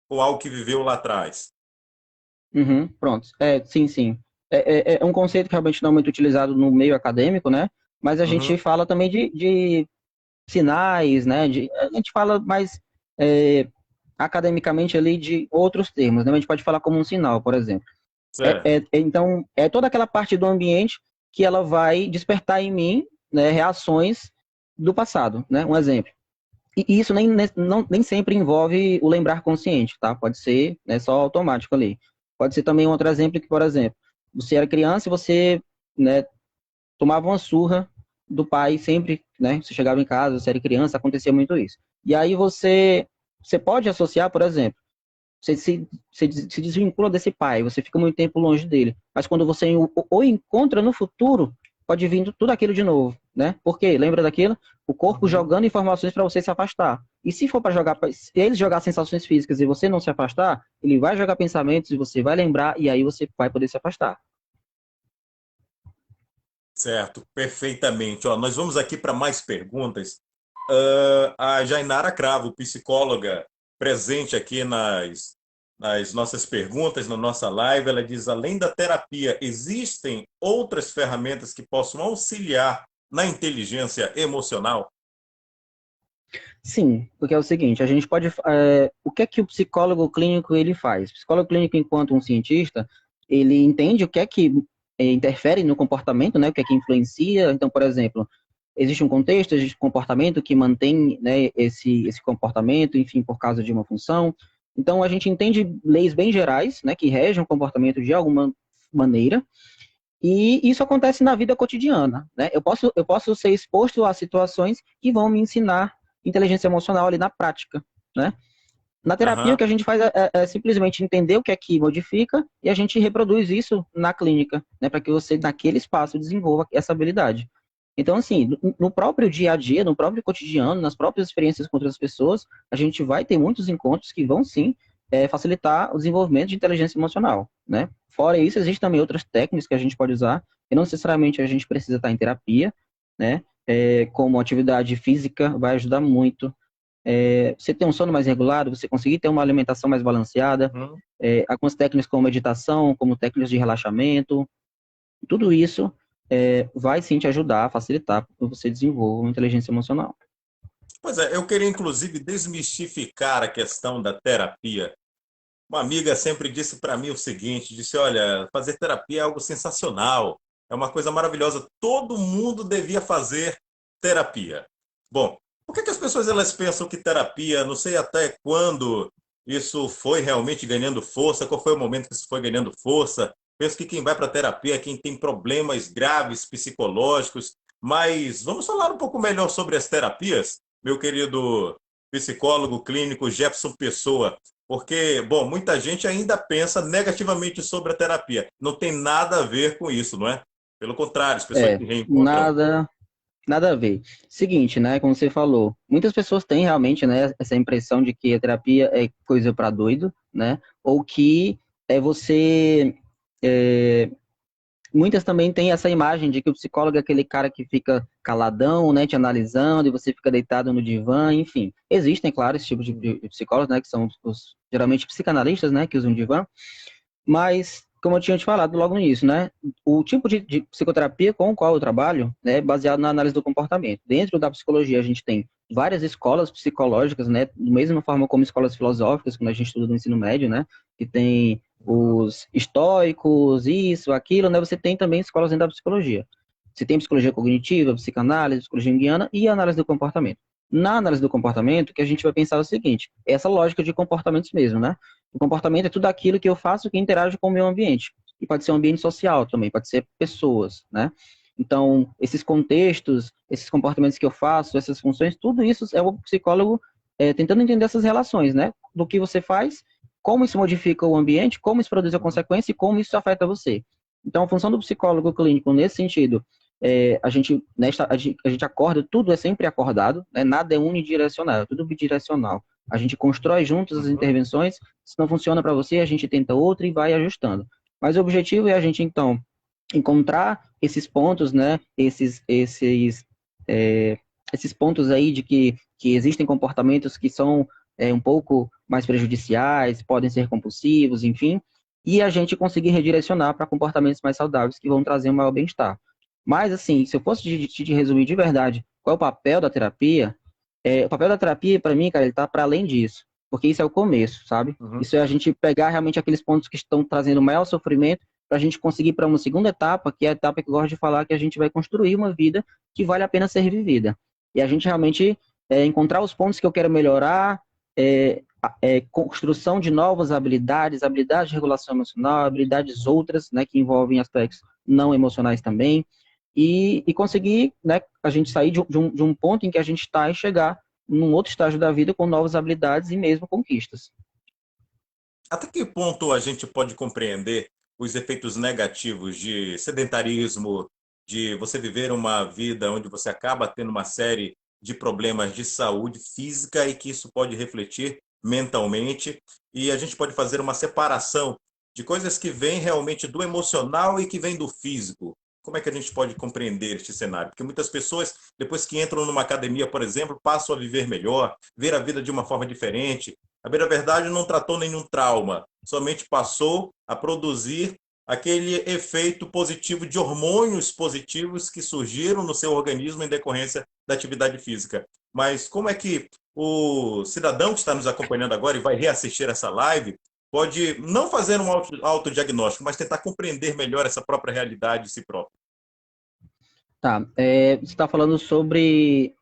com algo que viveu lá atrás. uhum, pronto, sim, sim. É um conceito que realmente não é muito utilizado no meio acadêmico, né? Mas a gente Uhum, fala também de sinais, né? A gente fala mais é, academicamente ali de outros termos, né? A gente pode falar como um sinal, por exemplo. certo. Então, é toda aquela parte do ambiente que ela vai despertar em mim, né, reações do passado, né? Um exemplo. E isso nem sempre envolve o lembrar consciente, tá? Pode ser, né, só automático ali. Pode ser também um outro exemplo que, por exemplo, você era criança e você, né, tomava uma surra do pai sempre, né? Você chegava em casa, você era criança, acontecia muito isso. E aí você pode associar, por exemplo, você se desvincula desse pai, você fica muito tempo longe dele. Mas quando você o encontra no futuro, pode vir tudo aquilo de novo, né? Porque lembra daquilo? O corpo Uhum. jogando informações para você se afastar. E se for para jogar, se ele jogar sensações físicas e você não se afastar, ele vai jogar pensamentos e você vai lembrar e aí você vai poder se afastar. Certo, perfeitamente. Ó, nós vamos aqui para mais perguntas. A Jainara Cravo, psicóloga, presente aqui nas nossas perguntas, na nossa live, ela diz: além da terapia, existem outras ferramentas que possam auxiliar na inteligência emocional? Sim, porque é o seguinte, a gente pode, o que é que o psicólogo clínico ele faz? O psicólogo clínico, enquanto um cientista, ele entende o que é que interfere no comportamento, né? O que é que influencia. Então, por exemplo, existe um contexto, existe um comportamento que mantém, né, esse comportamento, enfim, por causa de uma função. Então, a gente entende leis bem gerais, né, que regem o comportamento de alguma maneira, e isso acontece na vida cotidiana, né? Eu posso ser exposto a situações que vão me ensinar inteligência emocional ali na prática, né? Na terapia, o Aham, que a gente faz é simplesmente entender o que é que modifica e a gente reproduz isso na clínica, né? Para que você, naquele espaço, desenvolva essa habilidade. Então, assim, no próprio dia a dia, no próprio cotidiano, nas próprias experiências com outras pessoas, a gente vai ter muitos encontros que vão, sim, facilitar o desenvolvimento de inteligência emocional, né? Fora isso, existem também outras técnicas que a gente pode usar, e não necessariamente a gente precisa estar em terapia, né? Como atividade física vai ajudar muito. Você ter um sono mais regulado, você conseguir ter uma alimentação mais balanceada, uhum. algumas técnicas como meditação, como técnicas de relaxamento, tudo isso vai sim te ajudar a facilitar para que você desenvolva uma inteligência emocional. Pois é, eu queria inclusive desmistificar a questão da terapia. Uma amiga sempre disse para mim o seguinte, disse, olha, fazer terapia é algo sensacional, é uma coisa maravilhosa, todo mundo devia fazer terapia. Bom, por que as pessoas elas pensam que terapia, não sei até quando isso foi realmente ganhando força, qual foi o momento que isso foi ganhando força? Penso que quem vai para terapia é quem tem problemas graves psicológicos, mas vamos falar um pouco melhor sobre as terapias, meu querido psicólogo clínico Jefferson Pessoa. Porque, bom, muita gente ainda pensa negativamente sobre a terapia. Não tem nada a ver com isso, não é? Pelo contrário, as pessoas se reencontram. Nada a ver. Seguinte, né, como você falou, muitas pessoas têm realmente, né, essa impressão de que a terapia é coisa para doido, né, ou que você muitas também têm essa imagem de que o psicólogo é aquele cara que fica caladão, né, te analisando, e você fica deitado no divã, enfim. Existem, claro, esse tipo de psicólogos, né, que são geralmente psicanalistas, né, que usam divã, mas como eu tinha te falado logo no início, né? O tipo de psicoterapia com o qual eu trabalho, né, é baseado na análise do comportamento. Dentro da psicologia, a gente tem várias escolas psicológicas, né? Da mesma forma como escolas filosóficas, quando a gente estuda no ensino médio, né? Que tem os estoicos, isso, aquilo, né? Você tem também escolas dentro da psicologia. Você tem psicologia cognitiva, psicanálise, psicologia junguiana e análise do comportamento. Na análise do comportamento, o que a gente vai pensar é o seguinte, essa lógica de comportamentos mesmo, né? O comportamento é tudo aquilo que eu faço que interage com o meio ambiente. E pode ser um ambiente social também, pode ser pessoas, né? Então, esses contextos, esses comportamentos que eu faço, essas funções, tudo isso é o psicólogo tentando entender essas relações, né? Do que você faz, como isso modifica o ambiente, como isso produz a consequência e como isso afeta você. Então, a função do psicólogo clínico nesse sentido a gente acorda, tudo é sempre acordado, né? Nada é unidirecional, é tudo bidirecional. A gente constrói juntos as Uhum. intervenções, se não funciona para você, a gente tenta outra e vai ajustando. Mas o objetivo é a gente, então, encontrar esses pontos, né? Esses pontos aí de que existem comportamentos que são um pouco mais prejudiciais, podem ser compulsivos, enfim, e a gente conseguir redirecionar para comportamentos mais saudáveis que vão trazer um maior bem-estar. Mas, assim, se eu fosse te resumir de verdade qual é o papel da terapia, o papel da terapia, para mim, cara, ele tá para além disso. Porque isso é o começo, sabe? Uhum. Isso é a gente pegar realmente aqueles pontos que estão trazendo maior sofrimento para a gente conseguir para uma segunda etapa, que é a etapa que eu gosto de falar, que a gente vai construir uma vida que vale a pena ser vivida. E a gente realmente encontrar os pontos que eu quero melhorar, construção de novas habilidades, habilidades de regulação emocional, habilidades outras, né, que envolvem aspectos não emocionais também, e conseguir, né, a gente sair de um ponto em que a gente está e chegar num outro estágio da vida com novas habilidades e mesmo conquistas. Até que ponto a gente pode compreender os efeitos negativos de sedentarismo, de você viver uma vida onde você acaba tendo uma série de problemas de saúde física e que isso pode refletir mentalmente, e a gente pode fazer uma separação de coisas que vêm realmente do emocional e que vêm do físico. Como é que a gente pode compreender este cenário? Porque muitas pessoas, depois que entram numa academia, por exemplo, passam a viver melhor, ver a vida de uma forma diferente. A bem da verdade, não tratou nenhum trauma, somente passou a produzir aquele efeito positivo de hormônios positivos que surgiram no seu organismo em decorrência da atividade física. Mas como é que o cidadão que está nos acompanhando agora e vai reassistir essa live pode não fazer um autodiagnóstico, mas tentar compreender melhor essa própria realidade de si próprio? Tá, você está falando sobre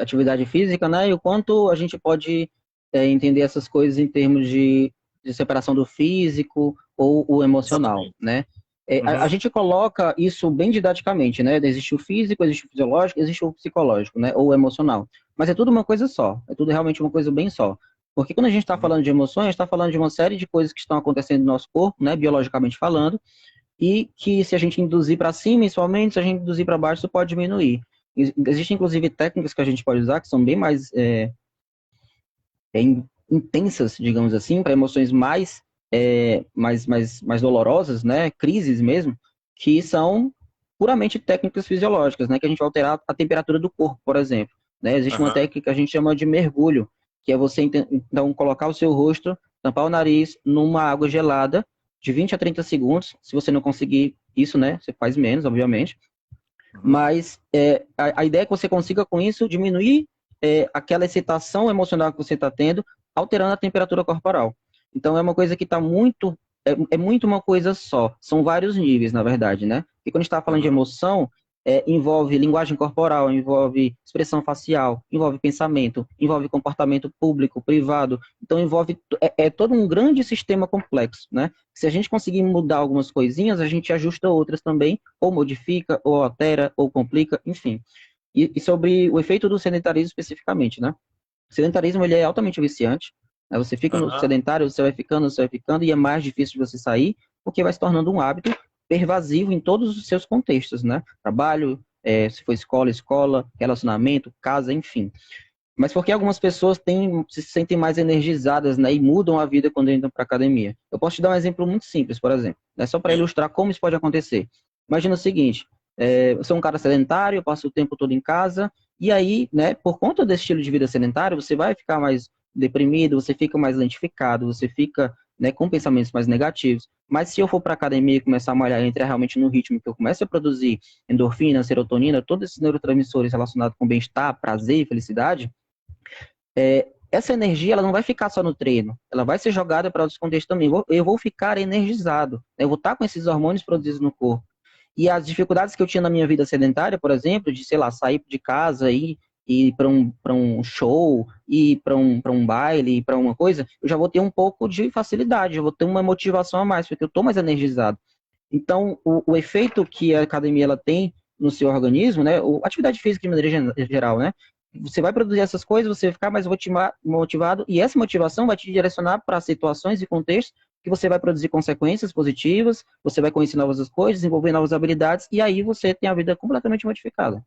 atividade física, né? E o quanto a gente pode entender essas coisas em termos de separação do físico ou o emocional, Exatamente. né? A Uhum. gente coloca isso bem didaticamente, né? Existe o físico, existe o fisiológico, existe o psicológico, né? Ou o emocional. Mas é tudo uma coisa só, é tudo realmente uma coisa bem só. Porque quando a gente está Uhum. falando de emoções, está falando de uma série de coisas que estão acontecendo no nosso corpo, né? Biologicamente falando, e que se a gente induzir para cima, somente se a gente induzir para baixo, isso pode diminuir. Existem, inclusive, técnicas que a gente pode usar que são bem mais intensas, digamos assim, para emoções mais dolorosas, né, crises mesmo, que são puramente técnicas fisiológicas, né, que a gente vai alterar a temperatura do corpo, por exemplo. Né? Existe uma Aham. técnica que a gente chama de mergulho, que é você, então, colocar o seu rosto, tampar o nariz numa água gelada, de 20 a 30 segundos. Se você não conseguir isso, né, você faz menos, obviamente. Uhum. Mas a ideia é que você consiga, com isso, diminuir aquela excitação emocional que você está tendo, alterando a temperatura corporal. Então, é uma coisa que está muito. É muito uma coisa só. São vários níveis, na verdade, né? E quando a gente está falando de Uhum. emoção, envolve linguagem corporal, envolve expressão facial, envolve pensamento, envolve comportamento público, privado. Então, envolve. É todo um grande sistema complexo, né? Se a gente conseguir mudar algumas coisinhas, a gente ajusta outras também, ou modifica, ou altera, ou complica, enfim. E sobre o efeito do sedentarismo especificamente, né? O sedentarismo ele é altamente viciante. Né? Você fica no Aham. sedentário, você vai ficando, e é mais difícil de você sair, porque vai se tornando um hábito pervasivo em todos os seus contextos, né? Trabalho, se for escola, escola, relacionamento, casa, enfim. Mas porque algumas pessoas se sentem mais energizadas, né, e mudam a vida quando entram para a academia. Eu posso te dar um exemplo muito simples, por exemplo, né, só para Sim. ilustrar como isso pode acontecer. Imagina o seguinte, eu sou um cara sedentário, eu passo o tempo todo em casa, e aí, né, por conta desse estilo de vida sedentário, você vai ficar mais deprimido, você fica mais lentificado, você fica né, com pensamentos mais negativos. Mas se eu for para academia e começar a malhar, entrar realmente no ritmo que eu começo a produzir endorfina, serotonina, todos esses neurotransmissores relacionados com bem-estar, prazer e felicidade, essa energia ela não vai ficar só no treino, ela vai ser jogada para outros contextos também. Eu vou ficar energizado, né? Eu vou estar com esses hormônios produzidos no corpo. E as dificuldades que eu tinha na minha vida sedentária, por exemplo, de, sei lá, sair de casa e ir para um show, ir para um baile, ir para uma coisa, eu já vou ter um pouco de facilidade, eu vou ter uma motivação a mais, porque eu estou mais energizado. Então, o efeito que a academia ela tem no seu organismo, né, atividade física de maneira geral, né, você vai produzir essas coisas, você vai ficar mais motivado, e essa motivação vai te direcionar para situações e contextos que você vai produzir consequências positivas, você vai conhecer novas coisas, desenvolver novas habilidades, e aí você tem a vida completamente modificada.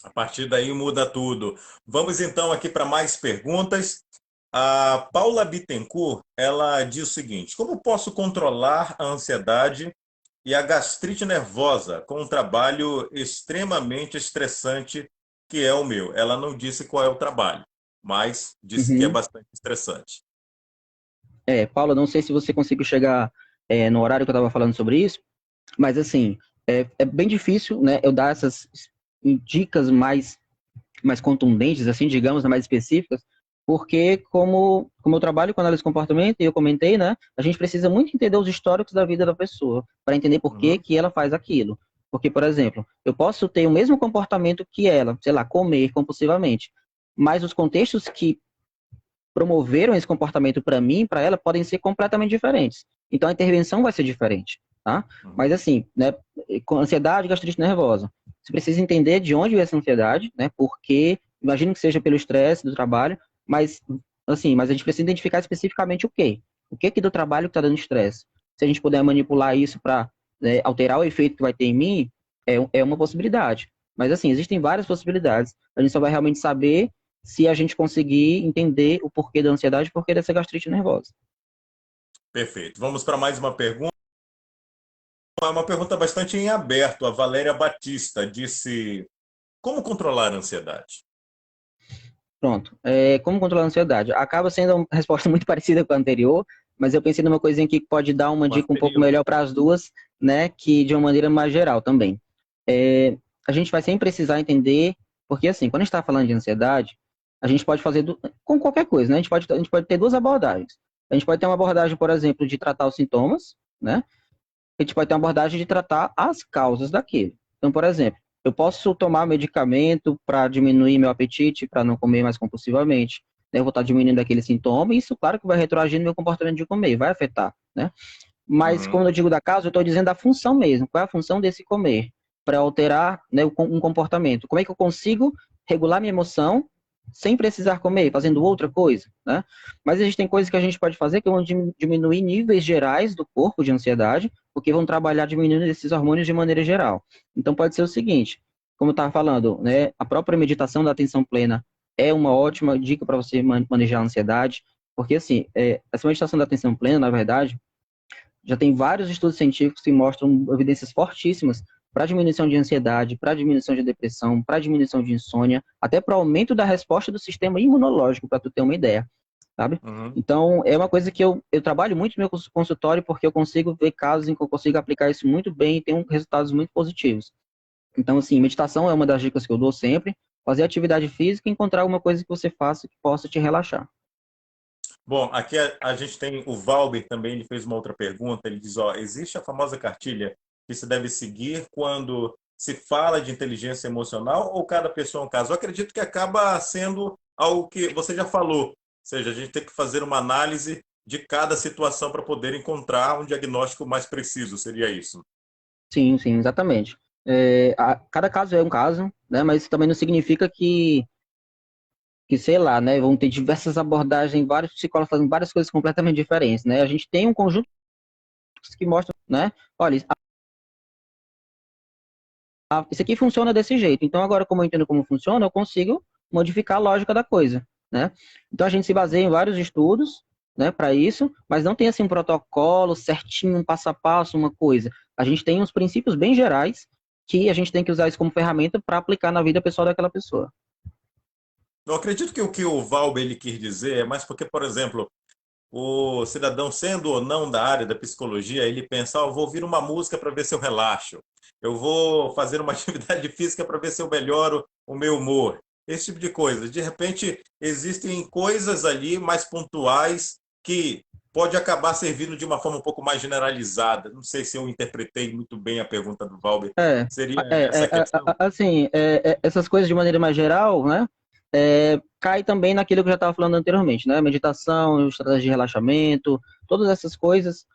A partir daí muda tudo. Vamos então aqui para mais perguntas. A Paula Bittencourt, ela diz o seguinte: como posso controlar a ansiedade e a gastrite nervosa com um trabalho extremamente estressante que é o meu? Ela não disse qual é o trabalho, mas disse que é Uhum. bastante estressante. Paula, não sei se você conseguiu chegar no horário que eu estava falando sobre isso, mas assim, é bem difícil, né, eu dar essas dicas mais contundentes, assim, digamos, né, mais específicas, porque como eu trabalho com análise de comportamento, e eu comentei, né, a gente precisa muito entender os históricos da vida da pessoa, para entender por que Uhum, que ela faz aquilo. Porque, por exemplo, eu posso ter o mesmo comportamento que ela, sei lá, comer compulsivamente, mas os contextos que promoveram esse comportamento para mim, para ela, podem ser completamente diferentes. Então a intervenção vai ser diferente, tá? Mas uhum. assim, né, com ansiedade, gastrite nervosa, você precisa entender de onde vem essa ansiedade, né? Porque imagino que seja pelo estresse do trabalho, mas assim, mas a gente precisa identificar especificamente o quê? O que que do trabalho que está dando estresse? Se a gente puder manipular isso para, né, alterar o efeito que vai ter em mim, é uma possibilidade. Mas assim, existem várias possibilidades. A gente só vai realmente saber se a gente conseguir entender o porquê da ansiedade e o porquê dessa gastrite nervosa. Perfeito. Vamos para mais uma pergunta. É uma pergunta bastante em aberto. A Valéria Batista disse: como controlar a ansiedade? Pronto. Como controlar a ansiedade? Acaba sendo uma resposta muito parecida com a anterior, mas eu pensei numa coisinha que pode dar uma O dica um pouco anterior. melhor para as duas, né? Que de uma maneira mais geral também. É, a gente vai sempre precisar entender, porque assim, quando a gente está falando de ansiedade, a gente pode fazer com qualquer coisa, né? A gente pode ter duas abordagens. A gente pode ter uma abordagem, por exemplo, de tratar os sintomas, né? A gente pode ter uma abordagem de tratar as causas daquilo. Então, por exemplo, eu posso tomar medicamento para diminuir meu apetite, para não comer mais compulsivamente. Né? Eu vou estar diminuindo aquele sintoma, e isso, claro, que vai retroagir no meu comportamento de comer, vai afetar, né? Mas, Uhum. quando eu digo da causa, eu estou dizendo da função mesmo. Qual é a função desse comer? Para alterar, né, um comportamento. Como é que eu consigo regular minha emoção sem precisar comer, fazendo outra coisa, né? Mas existem coisas que a gente pode fazer que vão diminuir níveis gerais do corpo de ansiedade, porque vão trabalhar diminuindo esses hormônios de maneira geral. Então pode ser o seguinte, como eu estava falando, né, a própria meditação da atenção plena é uma ótima dica para você manejar a ansiedade, porque assim, essa meditação da atenção plena, na verdade, já tem vários estudos científicos que mostram evidências fortíssimas para diminuição de ansiedade, para diminuição de depressão, para diminuição de insônia, até para aumento da resposta do sistema imunológico, para tu ter uma ideia, sabe? Uhum. Então, é uma coisa que eu trabalho muito no meu consultório porque eu consigo ver casos em que eu consigo aplicar isso muito bem e tenho resultados muito positivos. Então, assim, meditação é uma das dicas que eu dou sempre, fazer atividade física e encontrar alguma coisa que você faça que possa te relaxar. Bom, aqui a gente tem o Valber também, ele fez uma outra pergunta. Ele diz: ó, existe a famosa cartilha que se deve seguir quando se fala de inteligência emocional ou cada pessoa é um caso? Eu acredito que acaba sendo algo que você já falou, ou seja, a gente tem que fazer uma análise de cada situação para poder encontrar um diagnóstico mais preciso, seria isso? Sim, sim, exatamente. Cada caso é um caso, né? Mas isso também não significa que, sei lá, né, vão ter diversas abordagens, vários psicólogos fazendo várias coisas completamente diferentes, né? A gente tem um conjunto que mostra, né? Olha, isso aqui funciona desse jeito. Então, agora, como eu entendo como funciona, eu consigo modificar a lógica da coisa, né? Então, a gente se baseia em vários estudos, né, para isso, mas não tem, assim, um protocolo certinho, um passo a passo, uma coisa. A gente tem uns princípios bem gerais que a gente tem que usar isso como ferramenta para aplicar na vida pessoal daquela pessoa. Eu acredito que o Valber ele quis dizer é mais porque, por exemplo, o cidadão, sendo ou não da área da psicologia, ele pensa, eu vou ouvir uma música para ver se eu relaxo, eu vou fazer uma atividade física para ver se eu melhoro o meu humor, esse tipo de coisa. De repente, existem coisas ali mais pontuais que pode acabar servindo de uma forma um pouco mais generalizada. Não sei se eu interpretei muito bem a pergunta do Valber. É, Seria essa a questão? assim, essas coisas de maneira mais geral, né? Cai também naquilo que eu já estava falando anteriormente, né? Meditação, estratégia de relaxamento, todas essas coisas,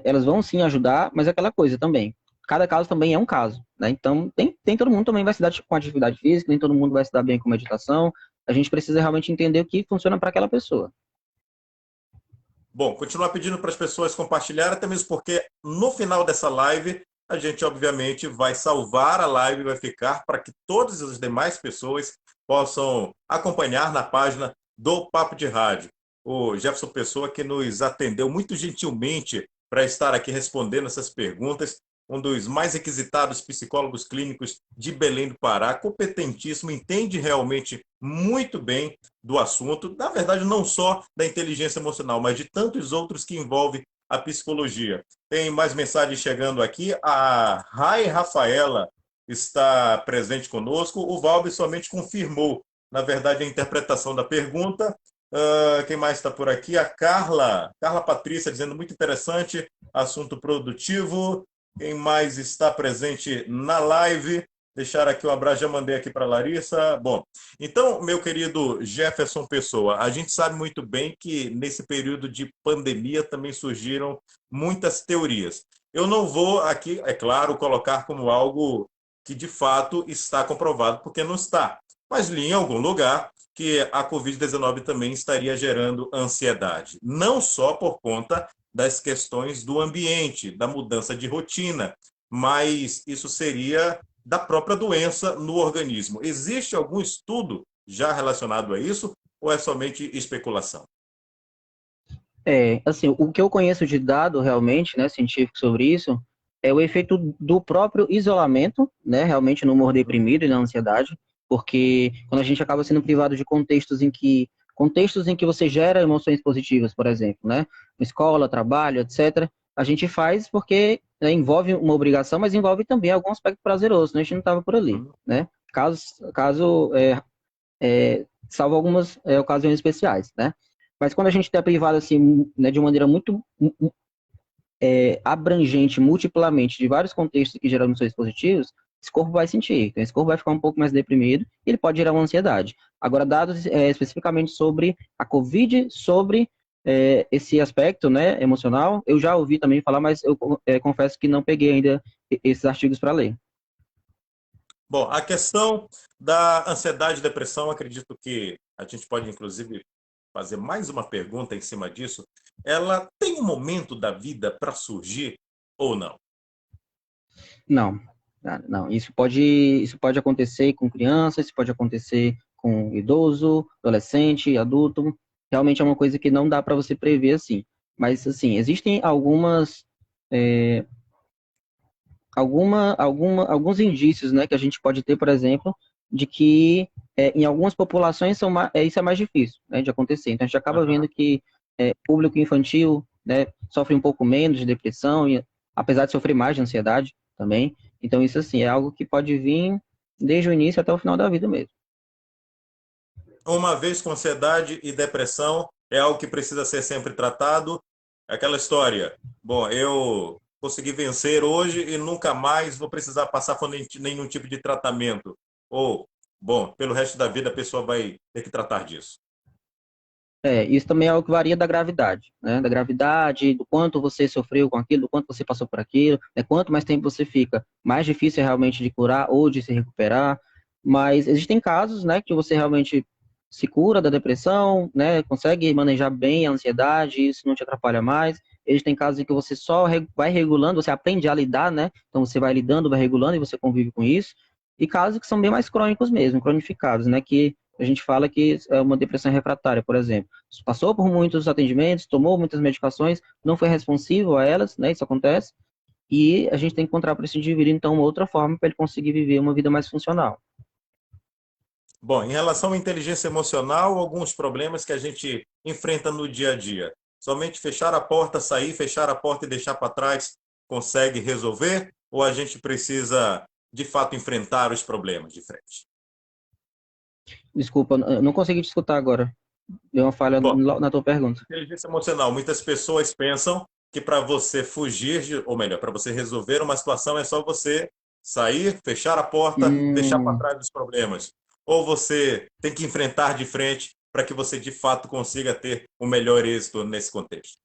elas vão sim ajudar, mas é aquela coisa também. Cada caso também é um caso, né? Então, tem todo mundo também vai se dar com atividade física, nem todo mundo vai se dar bem com meditação. A gente precisa realmente entender o que funciona para aquela pessoa. Bom, continuar pedindo para as pessoas compartilharem, até mesmo porque no final dessa live a gente obviamente vai salvar a live, vai ficar para que todas as demais pessoas possam acompanhar na página do Papo de Rádio. O Jefferson Pessoa que nos atendeu muito gentilmente para estar aqui respondendo essas perguntas, um dos mais requisitados psicólogos clínicos de Belém do Pará, competentíssimo, entende realmente muito bem do assunto, na verdade, não só da inteligência emocional, mas de tantos outros que envolvem a psicologia. Tem mais mensagens chegando aqui. A Rai Rafaela está presente conosco. O Valber somente confirmou, na verdade, a interpretação da pergunta. Quem mais está por aqui? A Carla Patrícia, dizendo muito interessante, assunto produtivo. Quem mais está presente na live? Deixar aqui um abraço, já mandei aqui para a Larissa. Bom, então, meu querido Jefferson Pessoa, a gente sabe muito bem que nesse período de pandemia também surgiram muitas teorias. Eu não vou aqui, é claro, colocar como algo que de fato está comprovado, porque não está. Mas li em algum lugar que a Covid-19 também estaria gerando ansiedade. Não só por conta das questões do ambiente, da mudança de rotina, mas isso seria da própria doença no organismo. Existe algum estudo já relacionado a isso ou é somente especulação? Assim, o que eu conheço de dado realmente, né, científico sobre isso, é o efeito do próprio isolamento, né, realmente no humor deprimido e na ansiedade, porque quando a gente acaba sendo privado de contextos em que você gera emoções positivas, por exemplo, né, escola, trabalho, etc., a gente faz porque, né, envolve uma obrigação, mas envolve também algum aspecto prazeroso, né, a gente não estava por ali, né, salvo algumas ocasiões especiais, né. Mas quando a gente está privado assim, né, de uma maneira muito abrangente, multiplamente, de vários contextos que geram emoções positivas, esse corpo vai sentir. Então, esse corpo vai ficar um pouco mais deprimido e ele pode gerar uma ansiedade. Agora, dados especificamente sobre a Covid, sobre esse aspecto, né, emocional, eu já ouvi também falar, mas eu confesso que não peguei ainda esses artigos para ler. Bom, a questão da ansiedade e depressão, acredito que a gente pode, inclusive, fazer mais uma pergunta em cima disso. Ela tem um momento da vida para surgir ou não? Não, não. Isso pode acontecer com criança, isso pode acontecer com idoso, adolescente, adulto. Realmente é uma coisa que não dá para você prever assim. Mas, assim, existem é, alguns indícios, né, que a gente pode ter, por exemplo, de que em algumas populações isso é mais difícil, né, de acontecer. Então, a gente acaba Uhum. vendo que público infantil, né, sofre um pouco menos de depressão, apesar de sofrer mais de ansiedade também. Então, isso, assim, é algo que pode vir desde o início até o final da vida mesmo. Uma vez com ansiedade e depressão, é algo que precisa ser sempre tratado. Aquela história. Bom, eu consegui vencer hoje e nunca mais vou precisar passar por nenhum tipo de tratamento. Ou, bom, pelo resto da vida a pessoa vai ter que tratar disso. Isso também é algo que varia da gravidade, né? Da gravidade, do quanto você sofreu com aquilo, do quanto você passou por aquilo, né? Quanto mais tempo você fica, mais difícil é realmente de curar ou de se recuperar. Mas existem casos, né, que você realmente se cura da depressão, né? Consegue manejar bem a ansiedade, isso não te atrapalha mais. Existem casos em que você só vai regulando, você aprende a lidar, né? Então você vai lidando, vai regulando e você convive com isso. E casos que são bem mais crônicos mesmo, cronificados, né? Que a gente fala que é uma depressão refratária, por exemplo. Passou por muitos atendimentos, tomou muitas medicações, não foi responsivo a elas, né? Isso acontece. E a gente tem que encontrar para esse indivíduo, então, uma outra forma para ele conseguir viver uma vida mais funcional. Bom, em relação à inteligência emocional, alguns problemas que a gente enfrenta no dia a dia. somente fechar a porta, sair, fechar a porta e deixar para trás consegue resolver? Ou a gente precisa, de fato, enfrentar os problemas de frente? Desculpa, eu não consegui te escutar agora. Deu uma falha Bom, na tua pergunta. inteligência emocional. Muitas pessoas pensam que para você fugir, ou melhor, para você resolver uma situação é só você sair, fechar a porta, deixar para Hum, trás os problemas. Ou você tem que enfrentar de frente para que você de fato consiga ter o melhor êxito nesse contexto.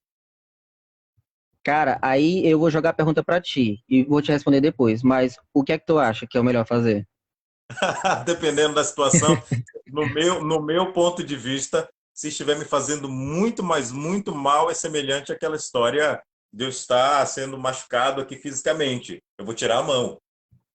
cara, aí eu vou jogar a pergunta pra ti e vou te responder depois. Mas o que é que tu acha que é o melhor fazer? Dependendo da situação, no meu ponto de vista, se estiver me fazendo muito, mas muito mal, é semelhante àquela história de eu estar sendo machucado aqui fisicamente. Eu vou tirar a mão.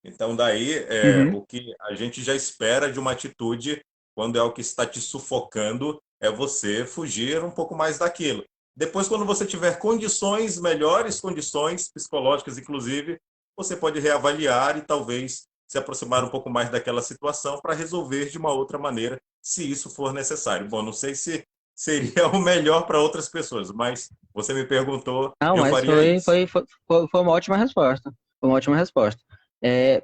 Então, daí, Uhum. o que a gente já espera de uma atitude, quando é o que está te sufocando, é você fugir um pouco mais daquilo. Depois, quando você tiver condições, melhores condições psicológicas, inclusive, você pode reavaliar e talvez se aproximar um pouco mais daquela situação para resolver de uma outra maneira, se isso for necessário. Bom, não sei se seria o melhor para outras pessoas, mas você me perguntou, Não, eu mas faria foi, isso. foi, foi, foi uma ótima resposta. Foi uma ótima resposta.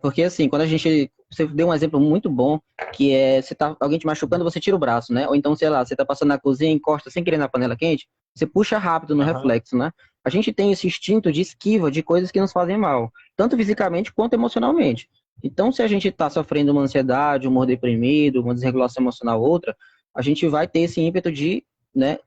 Porque assim, quando a gente. Você deu um exemplo muito bom, que é você tá, alguém te machucando, você tira o braço, né? Ou então, sei lá, você tá passando na cozinha, encosta sem querer na panela quente, você puxa rápido no Aham, reflexo, né? A gente tem esse instinto de esquiva de coisas que nos fazem mal, tanto fisicamente quanto emocionalmente. Então, se a gente está sofrendo uma ansiedade, um humor deprimido, uma desregulação emocional ou outra, a gente vai ter esse ímpeto de, né,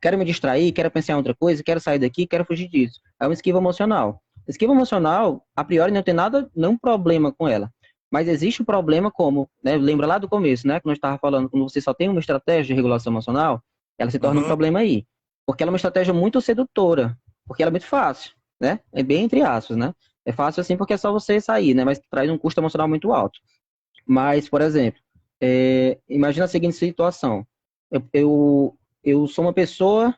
quero me distrair, quero pensar em outra coisa, quero sair daqui, quero fugir disso. É uma esquiva emocional. Esquiva emocional, a priori, não tem nada, não problema com ela. Mas existe um problema como, né, lembra lá do começo, né, que nós estávamos falando, quando você só tem uma estratégia de regulação emocional, ela se torna um uhum, problema aí. Porque ela é uma estratégia muito sedutora, porque ela é muito fácil, né? É bem entre aspas, né? É fácil assim porque é só você sair, né? Mas traz um custo emocional muito alto. Mas, por exemplo, imagina a seguinte situação. Eu, eu, eu sou uma pessoa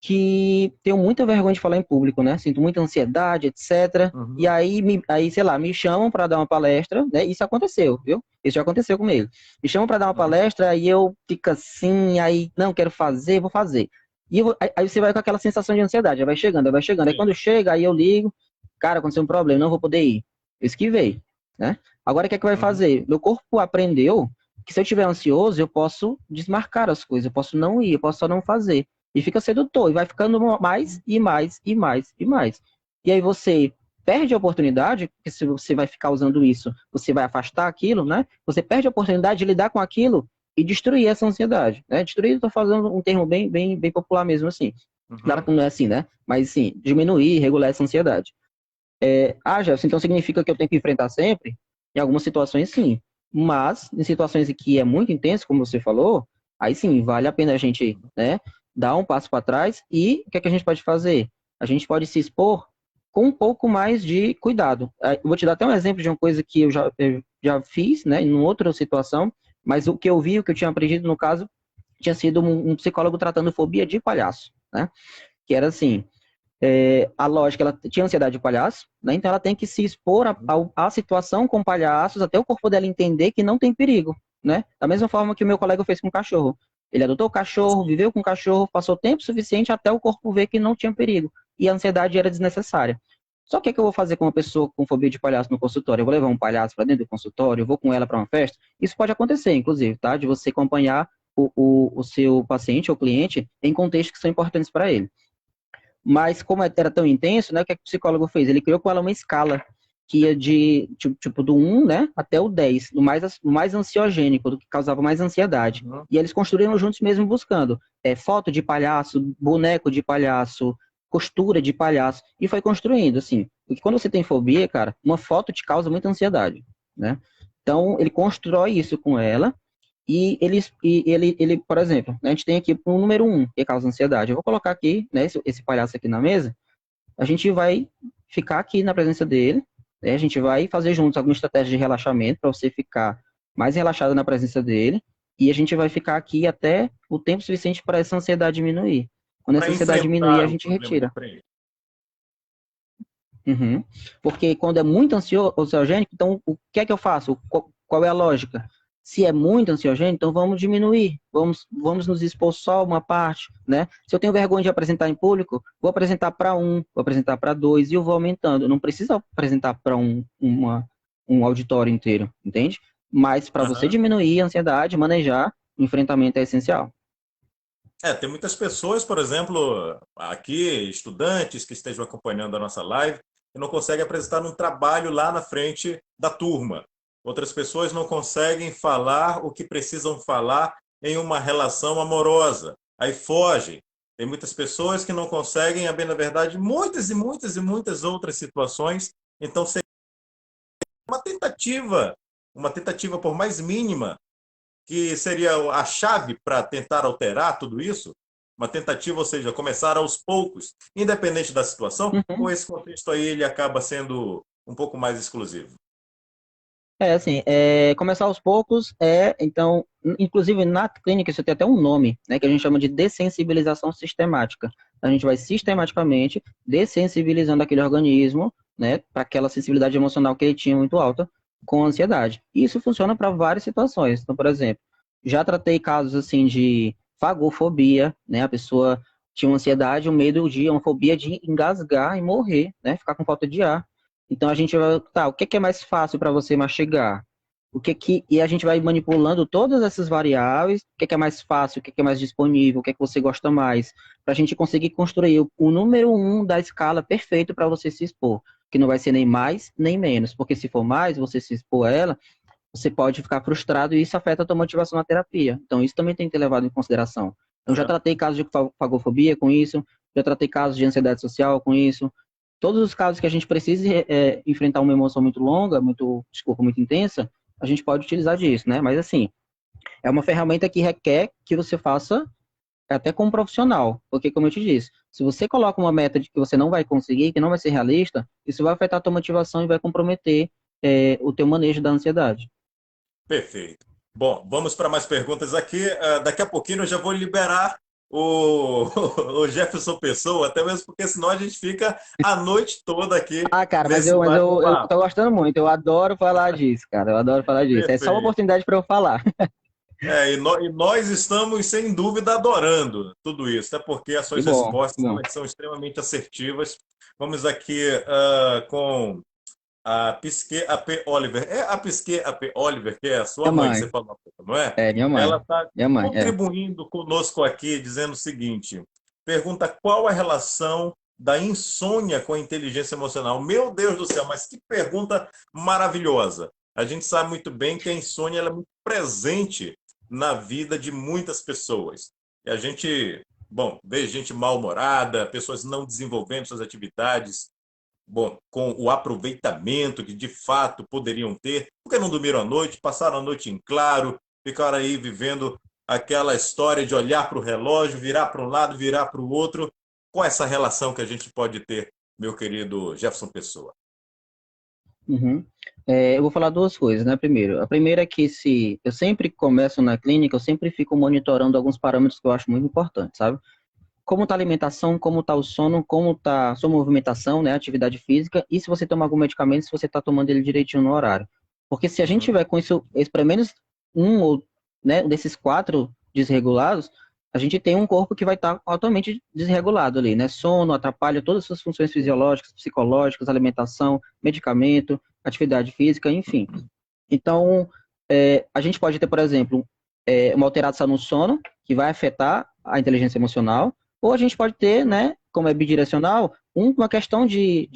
que tenho muita vergonha de falar em público, né? Sinto muita ansiedade, etc. E uhum. aí, sei lá, me chamam para dar uma palestra, né? Isso aconteceu, viu? Isso já aconteceu comigo. Me chamam para dar uma Uhum. palestra, aí eu fico assim, aí não quero fazer, vou fazer. Aí você vai com aquela sensação de ansiedade, aí vai chegando, aí vai chegando. Aí Sim. quando chega, aí eu ligo, cara, aconteceu um problema, não vou poder ir. Eu esquivei, né? Agora o que é que vai Uhum. fazer? Meu corpo aprendeu que se eu estiver ansioso, eu posso desmarcar as coisas, eu posso não ir, eu posso só não fazer. E fica sedutor, e vai ficando mais e mais e mais e mais. E aí você perde a oportunidade, porque se você vai ficar usando isso, você vai afastar aquilo, né? Você perde a oportunidade de lidar com aquilo e destruir essa ansiedade, né? Destruir, estou fazendo um termo bem popular mesmo assim. Claro Uhum. que não é assim, né? Mas sim, diminuir, regular essa ansiedade. Jefferson, então significa que eu tenho que enfrentar sempre? Em algumas situações, sim. Mas, em situações em que é muito intenso, como você falou, aí sim, vale a pena a gente, né, dar um passo para trás e o que é que a gente pode fazer? A gente pode se expor com um pouco mais de cuidado. Eu vou te dar até um exemplo de uma coisa que eu já fiz, né, em outra situação, mas o que eu vi, o que eu tinha aprendido, no caso, tinha sido um psicólogo tratando fobia de palhaço, né? Que era assim, a lógica, ela tinha ansiedade de palhaço, né? Então ela tem que se expor à situação com palhaços até o corpo dela entender que não tem perigo, né? Da mesma forma que o meu colega fez com o cachorro. Ele adotou o cachorro, Sim. viveu com o cachorro, passou tempo suficiente até o corpo ver que não tinha perigo. E a ansiedade era desnecessária. Só que o que eu vou fazer com uma pessoa com fobia de palhaço no consultório? Eu vou levar um palhaço para dentro do consultório, eu vou com ela para uma festa? Isso pode acontecer, inclusive, tá? De você acompanhar o seu paciente ou cliente em contextos que são importantes para ele. Mas como era tão intenso, né, o que, é que o psicólogo fez? Ele criou com ela uma escala que ia de, tipo, do 1, né, até o 10, do mais ansiogênico, do que causava mais ansiedade. Uhum. E eles construíram juntos mesmo buscando foto de palhaço, boneco de palhaço, costura de palhaço, e foi construindo, assim. Porque quando você tem fobia, cara, uma foto te causa muita ansiedade, né? Então, ele constrói isso com ela, ele, por exemplo, né, a gente tem aqui o número 1, que causa ansiedade. Eu vou colocar aqui, né, esse palhaço aqui na mesa. A gente vai ficar aqui na presença dele, né, a gente vai fazer juntos alguma estratégia de relaxamento para você ficar mais relaxado na presença dele. E a gente vai ficar aqui até o tempo suficiente para essa ansiedade diminuir. Quando Para essa ansiedade diminuir, enfrentar a o gente problema de retira. frente. Uhum. Porque quando é muito ansiogênico, então o que é que eu faço? Qual é a lógica? Se é muito ansiogênico, então vamos diminuir, vamos nos expor só uma parte, né? Se eu tenho vergonha de apresentar em público, vou apresentar para um, vou apresentar para dois e eu vou aumentando. Eu não preciso apresentar para um auditório inteiro, entende? Mas para você Aham. diminuir a ansiedade, manejar, o enfrentamento é essencial. Tem muitas pessoas, por exemplo, aqui, estudantes que estejam acompanhando a nossa live, que não conseguem apresentar um trabalho lá na frente da turma. Outras pessoas não conseguem falar o que precisam falar em uma relação amorosa. Aí fogem. Tem muitas pessoas que não conseguem, a bem na verdade, muitas e muitas e muitas outras situações. Então, seria uma tentativa por mais mínima, que seria a chave para tentar alterar tudo isso? Uma tentativa, ou seja, começar aos poucos, independente da situação, ou Uhum. esse contexto aí ele acaba sendo um pouco mais exclusivo? Assim, começar aos poucos então, inclusive na clínica isso tem até um nome, né, que a gente chama de dessensibilização sistemática. A gente vai sistematicamente dessensibilizando aquele organismo, né, para aquela sensibilidade emocional que ele tinha muito alta com a ansiedade. E isso funciona para várias situações. Então, por exemplo, já tratei casos assim de fagofobia, né, a pessoa tinha uma ansiedade, um medo de, uma fobia de engasgar e morrer, né, ficar com falta de ar. Então a gente vai, tá, o que que é mais fácil para você mastigar? E a gente vai manipulando todas essas variáveis, o que é mais fácil, o que é mais disponível, o que é que você gosta mais, para a gente conseguir construir o número um da escala perfeito para você se expor, que não vai ser nem mais nem menos, porque se for mais, você se expor a ela, você pode ficar frustrado e isso afeta a tua motivação na terapia. Então isso também tem que ter levado em consideração. Eu já Aham. tratei casos de fagofobia com isso, já tratei casos de ansiedade social com isso, todos os casos que a gente precise enfrentar uma emoção muito longa, desculpa, muito intensa, a gente pode utilizar disso, né? Mas assim, é uma ferramenta que requer que você faça até como profissional, porque como eu te disse, se você coloca uma meta de que você não vai conseguir, que não vai ser realista, isso vai afetar a tua motivação e vai comprometer o teu manejo da ansiedade. Perfeito. Bom, vamos para mais perguntas aqui. Daqui a pouquinho eu já vou liberar o, o Jefferson Pessoa, até mesmo porque senão a gente fica a noite toda aqui Ah, cara, mas nesse eu bate-papo. tô gostando muito, eu adoro falar disso, cara, eu adoro falar disso. É só uma Perfeito. oportunidade para eu falar. E nós estamos, sem dúvida, adorando tudo isso, até porque as Que suas bom, que respostas bom. elas são extremamente assertivas. Vamos aqui com a Pisque AP Oliver. É a Pisque AP Oliver, que é a sua Minha mãe, que você mãe, falou, não é? minha Ela mãe, está minha mãe, contribuindo conosco aqui, dizendo o seguinte: pergunta qual a relação da insônia com a inteligência emocional. Meu Deus do céu, mas que pergunta maravilhosa. A gente sabe muito bem que a insônia ela é muito presente na vida de muitas pessoas. E a gente, bom, vê gente mal-humorada, pessoas não desenvolvendo suas atividades, bom, com o aproveitamento que de fato poderiam ter, porque não dormiram à noite, passaram a noite em claro, ficaram aí vivendo aquela história de olhar para o relógio, virar para um lado, virar para o outro, com essa relação que a gente pode ter, meu querido Jefferson Pessoa. Uhum. Eu vou falar duas coisas, né? Primeiro, a primeira é que se eu sempre começo na clínica, eu sempre fico monitorando alguns parâmetros que eu acho muito importantes, sabe? Como está a alimentação, como está o sono, como está a sua movimentação, né? Atividade física, e se você toma algum medicamento, se você está tomando ele direitinho no horário. Porque se a gente Uhum. tiver com isso, pelo menos um ou, né, desses quatro desregulados, a gente tem um corpo que vai estar altamente desregulado ali, né? Sono atrapalha todas as suas funções fisiológicas, psicológicas, alimentação, medicamento, atividade física, enfim. Então, a gente pode ter, por exemplo, uma alteração no sono, que vai afetar a inteligência emocional, ou a gente pode ter, né, como é bidirecional, uma questão de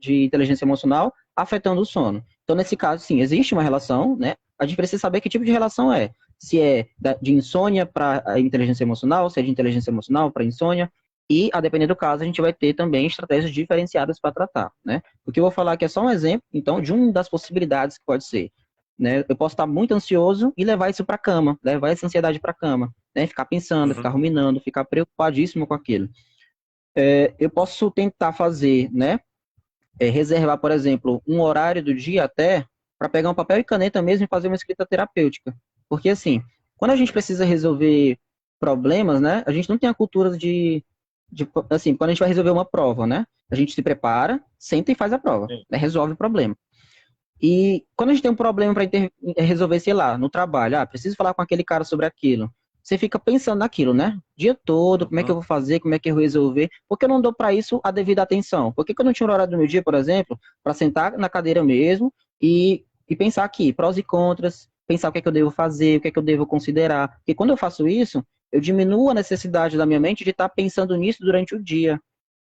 inteligência emocional afetando o sono. Então, nesse caso, sim, existe uma relação, né? A gente precisa saber que tipo de relação é. Se é de insônia para inteligência emocional, se é de inteligência emocional para insônia, e, a depender do caso, a gente vai ter também estratégias diferenciadas para tratar, né? O que eu vou falar aqui é só um exemplo, então, de uma das possibilidades que pode ser, né? Eu posso estar muito ansioso e levar isso para a cama, levar essa ansiedade para a cama, né? Ficar pensando, ficar Uhum. ruminando, ficar preocupadíssimo com aquilo. Eu posso tentar fazer, né? Reservar, por exemplo, um horário do dia até para pegar um papel e caneta mesmo e fazer uma escrita terapêutica. Porque assim, quando a gente precisa resolver problemas, né? A gente não tem a cultura assim, quando a gente vai resolver uma prova, né? A gente se prepara, senta e faz a prova, Sim. né, resolve o problema. E quando a gente tem um problema para resolver, sei lá, no trabalho, preciso falar com aquele cara sobre aquilo. Você fica pensando naquilo, né? O dia todo, como é que eu Uhum. vou fazer, como é que eu vou resolver? Porque eu não dou para isso a devida atenção. Por que que eu não tinha um horário do meu dia, por exemplo, para sentar na cadeira mesmo e pensar aqui, prós e contras, pensar o que é que eu devo fazer, o que é que eu devo considerar. Porque quando eu faço isso, eu diminuo a necessidade da minha mente de estar pensando nisso durante o dia,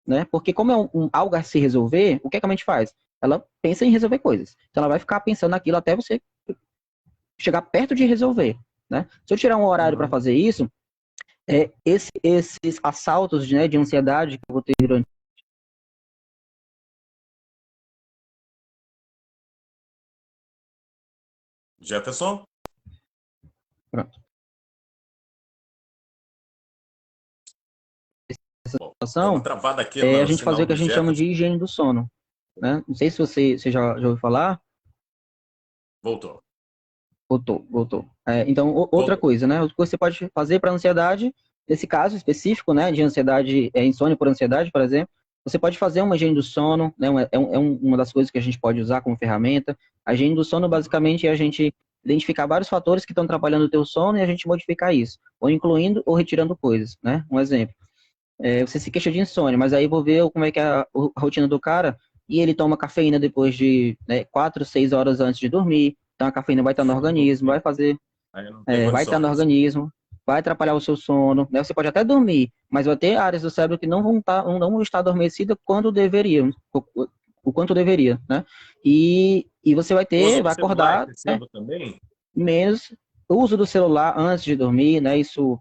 né? Porque como é algo a se resolver, o que é que a mente faz? Ela pensa em resolver coisas. Então ela vai ficar pensando naquilo até você chegar perto de resolver, né? Se eu tirar um horário para Uhum. fazer isso, esses assaltos, né, de ansiedade que eu vou ter durante. Jefferson? Pronto. Essa Bom, deu uma situação, travada aqui a no gente fazer sinal o que a do gente chama de Jefferson. higiene do sono, né? Não sei se você já ouviu falar. Voltou. Voltou. Então, outra Voltou. coisa, né? Outra coisa que você pode fazer para ansiedade, nesse caso específico, né, de ansiedade, insônia por ansiedade, por exemplo, você pode fazer uma higiene do sono, né? Uma das coisas que a gente pode usar como ferramenta. A higiene do sono, Uhum. basicamente, é a gente identificar vários fatores que estão atrapalhando o teu sono e a gente modificar isso, ou incluindo ou retirando coisas, né? Um exemplo. Você se queixa de insônia, mas aí vou ver como é que é a rotina do cara e ele toma cafeína depois de, né, 4, 6 horas antes de dormir. Então a cafeína vai estar no Deixa eu organismo, dormir. Aí não tem vai estar no condições. organismo, vai atrapalhar o seu sono, né? Você pode até dormir, mas vai ter áreas do cérebro que não vão estar adormecidas quando deveriam, o quanto deveria, né? E você O uso do vai celular acordar, né, excessivo também? menos o uso do celular antes de dormir, né? Isso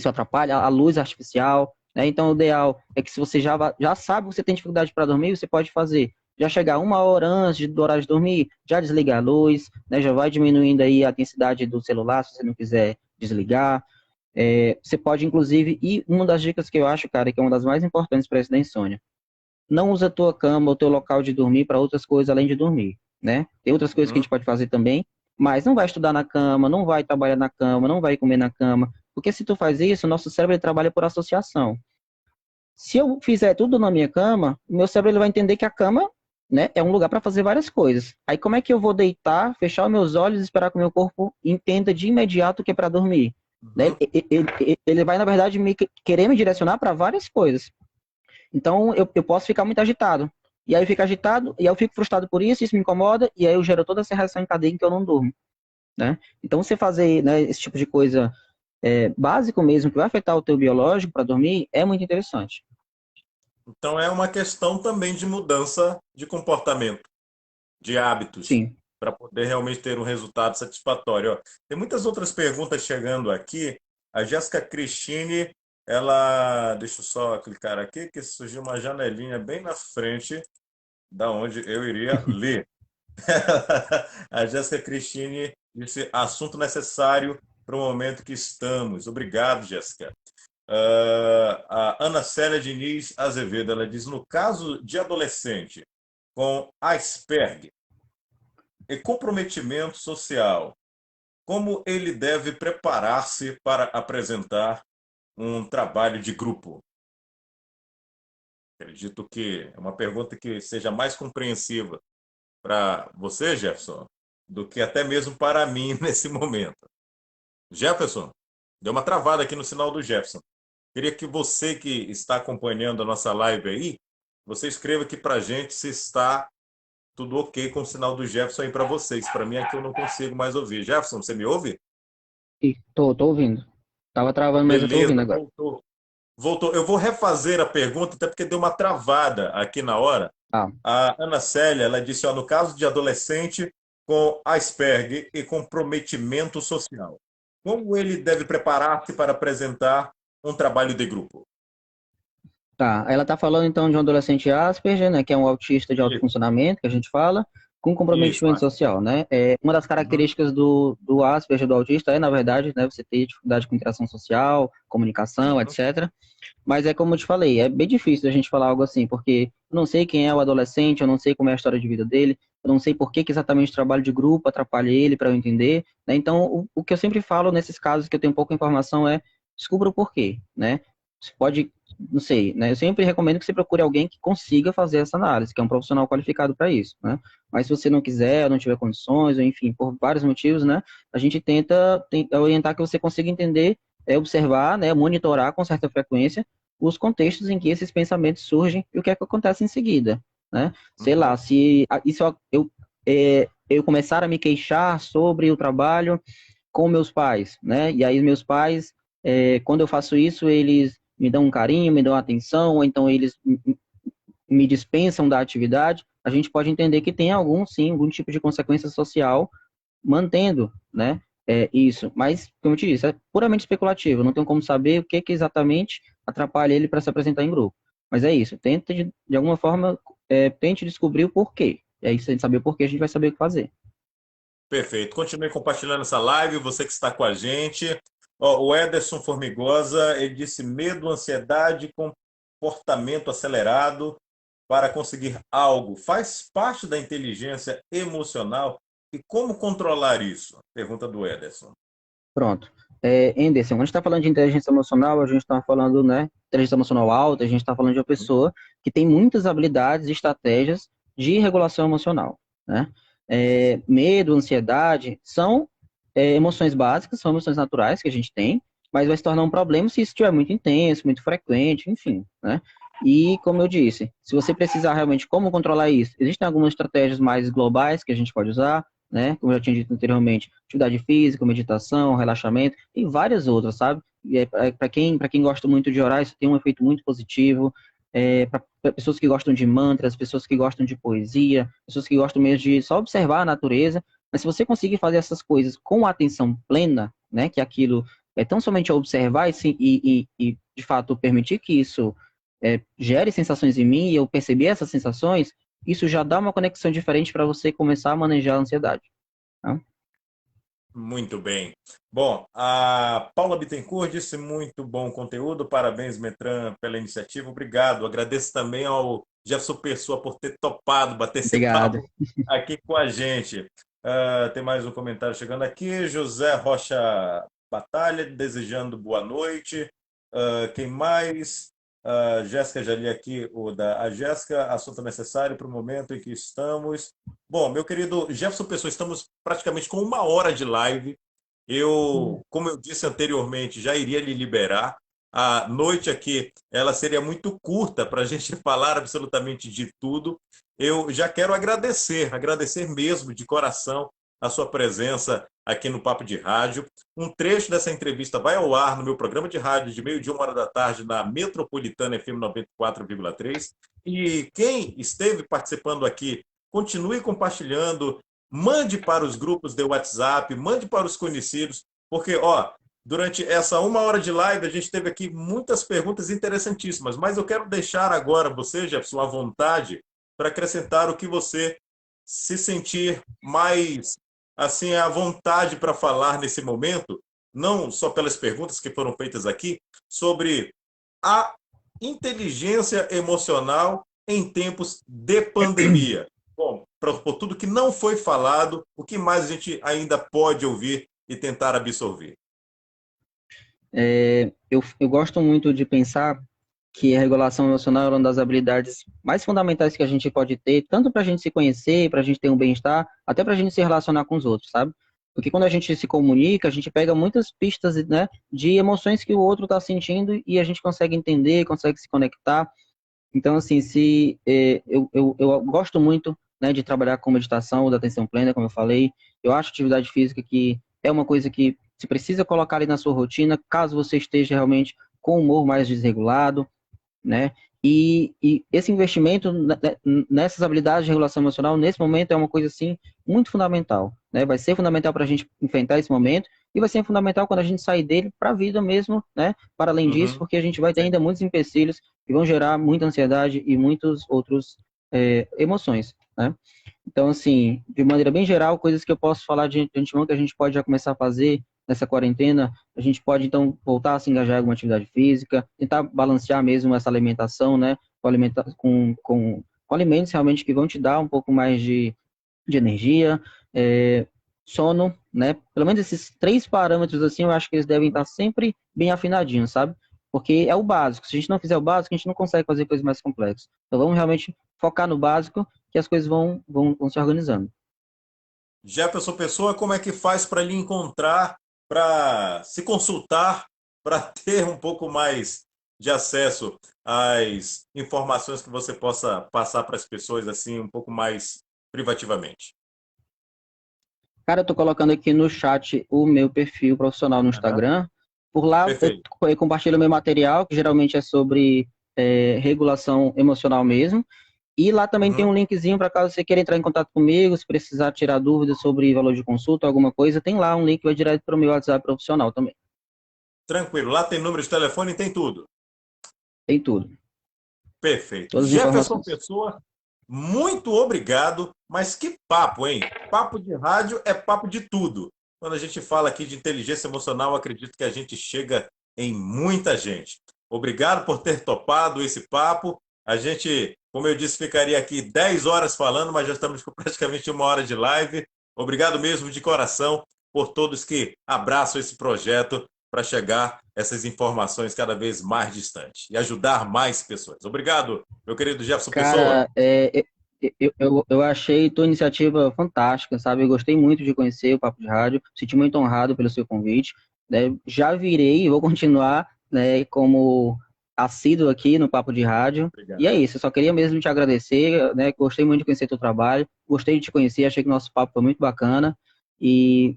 atrapalha a luz artificial, né? Então, o ideal é que se você já sabe que você tem dificuldade para dormir, você pode fazer. Já chegar uma hora antes do horário de dormir, já desligar a luz, né? Já vai diminuindo aí a intensidade do celular, se você não quiser desligar. Você pode, inclusive, e uma das dicas que eu acho, cara, que é uma das mais importantes para isso da insônia, não usa a tua cama ou teu local de dormir para outras coisas além de dormir, né? Tem outras coisas que a Uhum. gente pode fazer também, mas não vai estudar na cama, não vai trabalhar na cama, não vai comer na cama, porque se tu faz isso, o nosso cérebro ele trabalha por associação. Se eu fizer tudo na minha cama, o meu cérebro ele vai entender que a cama, né, é um lugar para fazer várias coisas. Aí como é que eu vou deitar, fechar os meus olhos e esperar que o meu corpo entenda de imediato que é para dormir? Né? Uhum. Ele vai, na verdade, querer me direcionar para várias coisas. Então, eu posso ficar muito agitado. E aí eu fico agitado, e aí eu fico frustrado por isso, isso me incomoda, e aí eu gero toda essa reação em cadeia em que eu não durmo, né? Então, você fazer, né, esse tipo de coisa básico mesmo, que vai afetar o teu biológico para dormir, é muito interessante. Então é uma questão também de mudança de comportamento, de hábitos, Sim. para poder realmente ter um resultado satisfatório. Ó, tem muitas outras perguntas chegando aqui. A Jéssica Cristine, ela, deixa eu só clicar aqui, que surgiu uma janelinha bem na frente da onde eu iria ler. A Jéssica Cristine disse: assunto necessário para o momento que estamos. Obrigado, Jéssica. A Ana Célia Diniz Azevedo, ela diz: no caso de adolescente com Asperger e comprometimento social, como ele deve preparar-se para apresentar um trabalho de grupo? Acredito que é uma pergunta que seja mais compreensiva para você, Jefferson, do que até mesmo para mim nesse momento. Jefferson, deu uma travada aqui no sinal do Jefferson. Queria que você que está acompanhando a nossa live aí, você escreva aqui para a gente se está tudo ok com o sinal do Jefferson aí para vocês. Para mim aqui eu não consigo mais ouvir. Jefferson, você me ouve? E tô ouvindo. Tava travando, mas eu tô ouvindo Beleza, agora. voltou. Voltou. Eu vou refazer a pergunta, até porque deu uma travada aqui na hora. Ah, A Ana Célia, ela disse, ó, no caso de adolescente com Asperger e comprometimento social, como ele deve preparar-se para apresentar um trabalho de grupo? tá. Ela tá falando então de um adolescente Asperger, né, que é um autista de alto Isso, funcionamento, que a gente fala, com isso, comprometimento Márcio. social, né? Uma das Uhum, características do Asperger, do autista, na verdade, né, você ter dificuldade com interação social, comunicação, uhum. etc. Mas é como eu te falei, é bem difícil a gente falar algo assim, porque eu não sei quem é o adolescente, eu não sei como é a história de vida dele, eu não sei por que exatamente o trabalho de grupo atrapalha ele para eu entender, né? Então, o que eu sempre falo nesses casos que eu tenho pouca informação é descubra o porquê, né? Você pode não sei, né? Eu sempre recomendo que você procure alguém que consiga fazer essa análise, que é um profissional qualificado para isso, né? Mas se você não quiser, não tiver condições, ou enfim, por vários motivos, né? A gente tenta orientar que você consiga entender, observar, né? Monitorar com certa frequência os contextos em que esses pensamentos surgem e o que é que acontece em seguida, né? Sei lá, Uhum. se isso eu começar a me queixar sobre o trabalho com meus pais, né? E aí meus pais, quando eu faço isso, eles me dão um carinho, me dão atenção, ou então eles me dispensam da atividade. A gente pode entender que tem sim, algum tipo de consequência social mantendo, né? Isso. Mas, como eu te disse, é puramente especulativo. Não tem como saber o que exatamente atrapalha ele para se apresentar em grupo. Mas é isso. Tenta, de alguma forma, tente descobrir o porquê. E aí, se a gente saber o porquê, a gente vai saber o que fazer. Perfeito. Continue compartilhando essa live, você que está com a gente. Ó, o Ederson Formigosa, ele disse medo, ansiedade, comportamento acelerado para conseguir algo. Faz parte da inteligência emocional e como controlar isso? Pergunta do Ederson. Pronto. Anderson, quando a gente está falando de inteligência emocional, a gente está falando, né, inteligência emocional alta, a gente está falando de uma pessoa que tem muitas habilidades e estratégias de regulação emocional, né? Medo, ansiedade, são emoções básicas, são emoções naturais que a gente tem, mas vai se tornar um problema se isso estiver muito intenso, muito frequente, enfim, né? E, como eu disse, se você precisar realmente como controlar isso, existem algumas estratégias mais globais que a gente pode usar, né? Como eu já tinha dito anteriormente, atividade física, meditação, relaxamento, e várias outras, sabe? E para quem gosta muito de orar, isso tem um efeito muito positivo. Para pessoas que gostam de mantras, pessoas que gostam de poesia, pessoas que gostam mesmo de só observar a natureza. Mas se você conseguir fazer essas coisas com atenção plena, né? Que aquilo é tão somente observar e de fato permitir que isso gere sensações em mim e eu perceber essas sensações, isso já dá uma conexão diferente para você começar a manejar a ansiedade. Tá? Muito bem. Bom, a Paula Bittencourt disse muito bom conteúdo. Parabéns, Metran, pela iniciativa. Obrigado. Agradeço também ao Jefferson Pessoa por ter topado bater esse Obrigado. papo aqui com a gente. Tem mais um comentário chegando aqui. José Rocha Batalha, desejando boa noite. Quem mais? Jéssica, já li aqui o da a Jéssica. Assunto necessário para o momento em que estamos. Bom, meu querido Jefferson Pessoa, estamos praticamente com 1 hora de live. Como eu disse anteriormente, já iria lhe liberar. A noite aqui, ela seria muito curta para a gente falar absolutamente de tudo. Eu já quero agradecer mesmo de coração a sua presença aqui no Papo de Rádio. Um trecho dessa entrevista vai ao ar no meu programa de rádio de meio-dia, 1 hora da tarde, na Metropolitana FM 94,3. E quem esteve participando aqui, continue compartilhando, mande para os grupos de WhatsApp, mande para os conhecidos, porque, ó, durante essa 1 hora de live, a gente teve aqui muitas perguntas interessantíssimas, mas eu quero deixar agora você, Jefferson, à vontade para acrescentar o que você se sentir mais assim à vontade para falar nesse momento, não só pelas perguntas que foram feitas aqui, sobre a inteligência emocional em tempos de pandemia. Bom, por tudo que não foi falado, o que mais a gente ainda pode ouvir e tentar absorver? Eu gosto muito de pensar que a regulação emocional é uma das habilidades mais fundamentais que a gente pode ter, tanto para a gente se conhecer, para a gente ter um bem-estar, até para a gente se relacionar com os outros, sabe? Porque quando a gente se comunica, a gente pega muitas pistas, né, de emoções que o outro está sentindo e a gente consegue entender, consegue se conectar. Então, assim, eu gosto muito, né, de trabalhar com meditação, da atenção plena, como eu falei. Eu acho atividade física que é uma coisa que se precisa colocar ali na sua rotina, caso você esteja realmente com o humor mais desregulado, né? E esse investimento nessas habilidades de regulação emocional, nesse momento, é uma coisa, assim, muito fundamental, né? Vai ser fundamental para a gente enfrentar esse momento e vai ser fundamental quando a gente sair dele para a vida mesmo, né? Para além disso, Uhum. porque a gente vai ter Sim. ainda muitos empecilhos que vão gerar muita ansiedade e muitos outros emoções, né? Então, assim, de maneira bem geral, coisas que eu posso falar de antemão que a gente pode já começar a fazer nessa quarentena, a gente pode, então, voltar a se engajar em alguma atividade física, tentar balancear mesmo essa alimentação, né, com alimentos realmente que vão te dar um pouco mais de energia, sono, né, pelo menos esses três parâmetros, assim, eu acho que eles devem estar sempre bem afinadinhos, sabe? porque é o básico. Se a gente não fizer o básico, a gente não consegue fazer coisas mais complexas. Então vamos realmente focar no básico, que as coisas vão se organizando. Jefferson Pessoa, como é que faz para lhe encontrar, para se consultar, para ter um pouco mais de acesso às informações que você possa passar para as pessoas assim um pouco mais privativamente? Cara, eu tô colocando aqui no chat o meu perfil profissional no Aham. Instagram. Por lá Perfeito. eu compartilho meu material, que geralmente é sobre regulação emocional mesmo. E lá também tem Uhum. um linkzinho para caso você queira entrar em contato comigo, se precisar tirar dúvidas sobre valor de consulta, alguma coisa, tem lá um link que vai direto para o meu WhatsApp profissional também. Tranquilo. Lá tem número de telefone e tem tudo. Tem tudo, Perfeito. todas as Jefferson informações. Pessoa, muito obrigado. Mas que papo, hein? Papo de rádio é papo de tudo. Quando a gente fala aqui de inteligência emocional, acredito que a gente chega em muita gente. Obrigado por ter topado esse papo. A gente, como eu disse, ficaria aqui 10 horas falando, mas já estamos com praticamente 1 hora de live. Obrigado mesmo de coração por todos que abraçam esse projeto para chegar essas informações cada vez mais distantes e ajudar mais pessoas. Obrigado, meu querido Jefferson Pessoa. Cara, eu achei tua iniciativa fantástica, sabe? Eu gostei muito de conhecer o Papo de Rádio, senti muito honrado pelo seu convite, né? Já virei e vou continuar, né, como assíduo aqui no Papo de Rádio. E é Obrigado. isso, eu só queria mesmo te agradecer, né? Gostei muito de conhecer teu trabalho, gostei de te conhecer, achei que o nosso papo foi muito bacana. E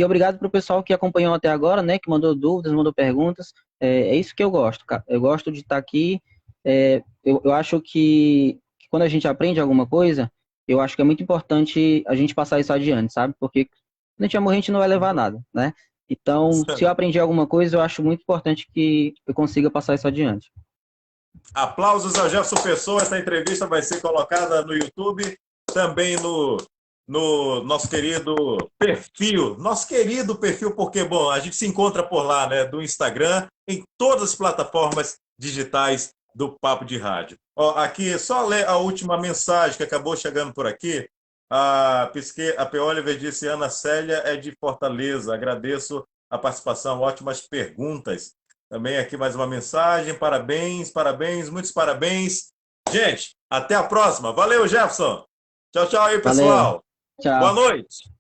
obrigado para o pessoal que acompanhou até agora, né? Que mandou dúvidas, mandou perguntas. É isso que eu gosto, cara. Eu gosto de estar aqui. Eu acho que quando a gente aprende alguma coisa, eu acho que é muito importante a gente passar isso adiante, sabe? Porque quando a gente morrer, a gente não vai levar nada, né? Então, se eu aprendi alguma coisa, eu acho muito importante que eu consiga passar isso adiante. Aplausos ao Jefferson Pessoa. Essa entrevista vai ser colocada no YouTube, também no nosso querido perfil, porque, bom, a gente se encontra por lá, né, do Instagram, em todas as plataformas digitais do Papo de Rádio. Ó, aqui, só ler a última mensagem que acabou chegando por aqui. A P. Oliver disse: Ana Célia é de Fortaleza. Agradeço a participação, ótimas perguntas. Também aqui mais uma mensagem. Parabéns, parabéns, muitos parabéns. Gente, até a próxima. Valeu, Jefferson. Tchau, tchau aí, Valeu, pessoal. Boa tchau. noite.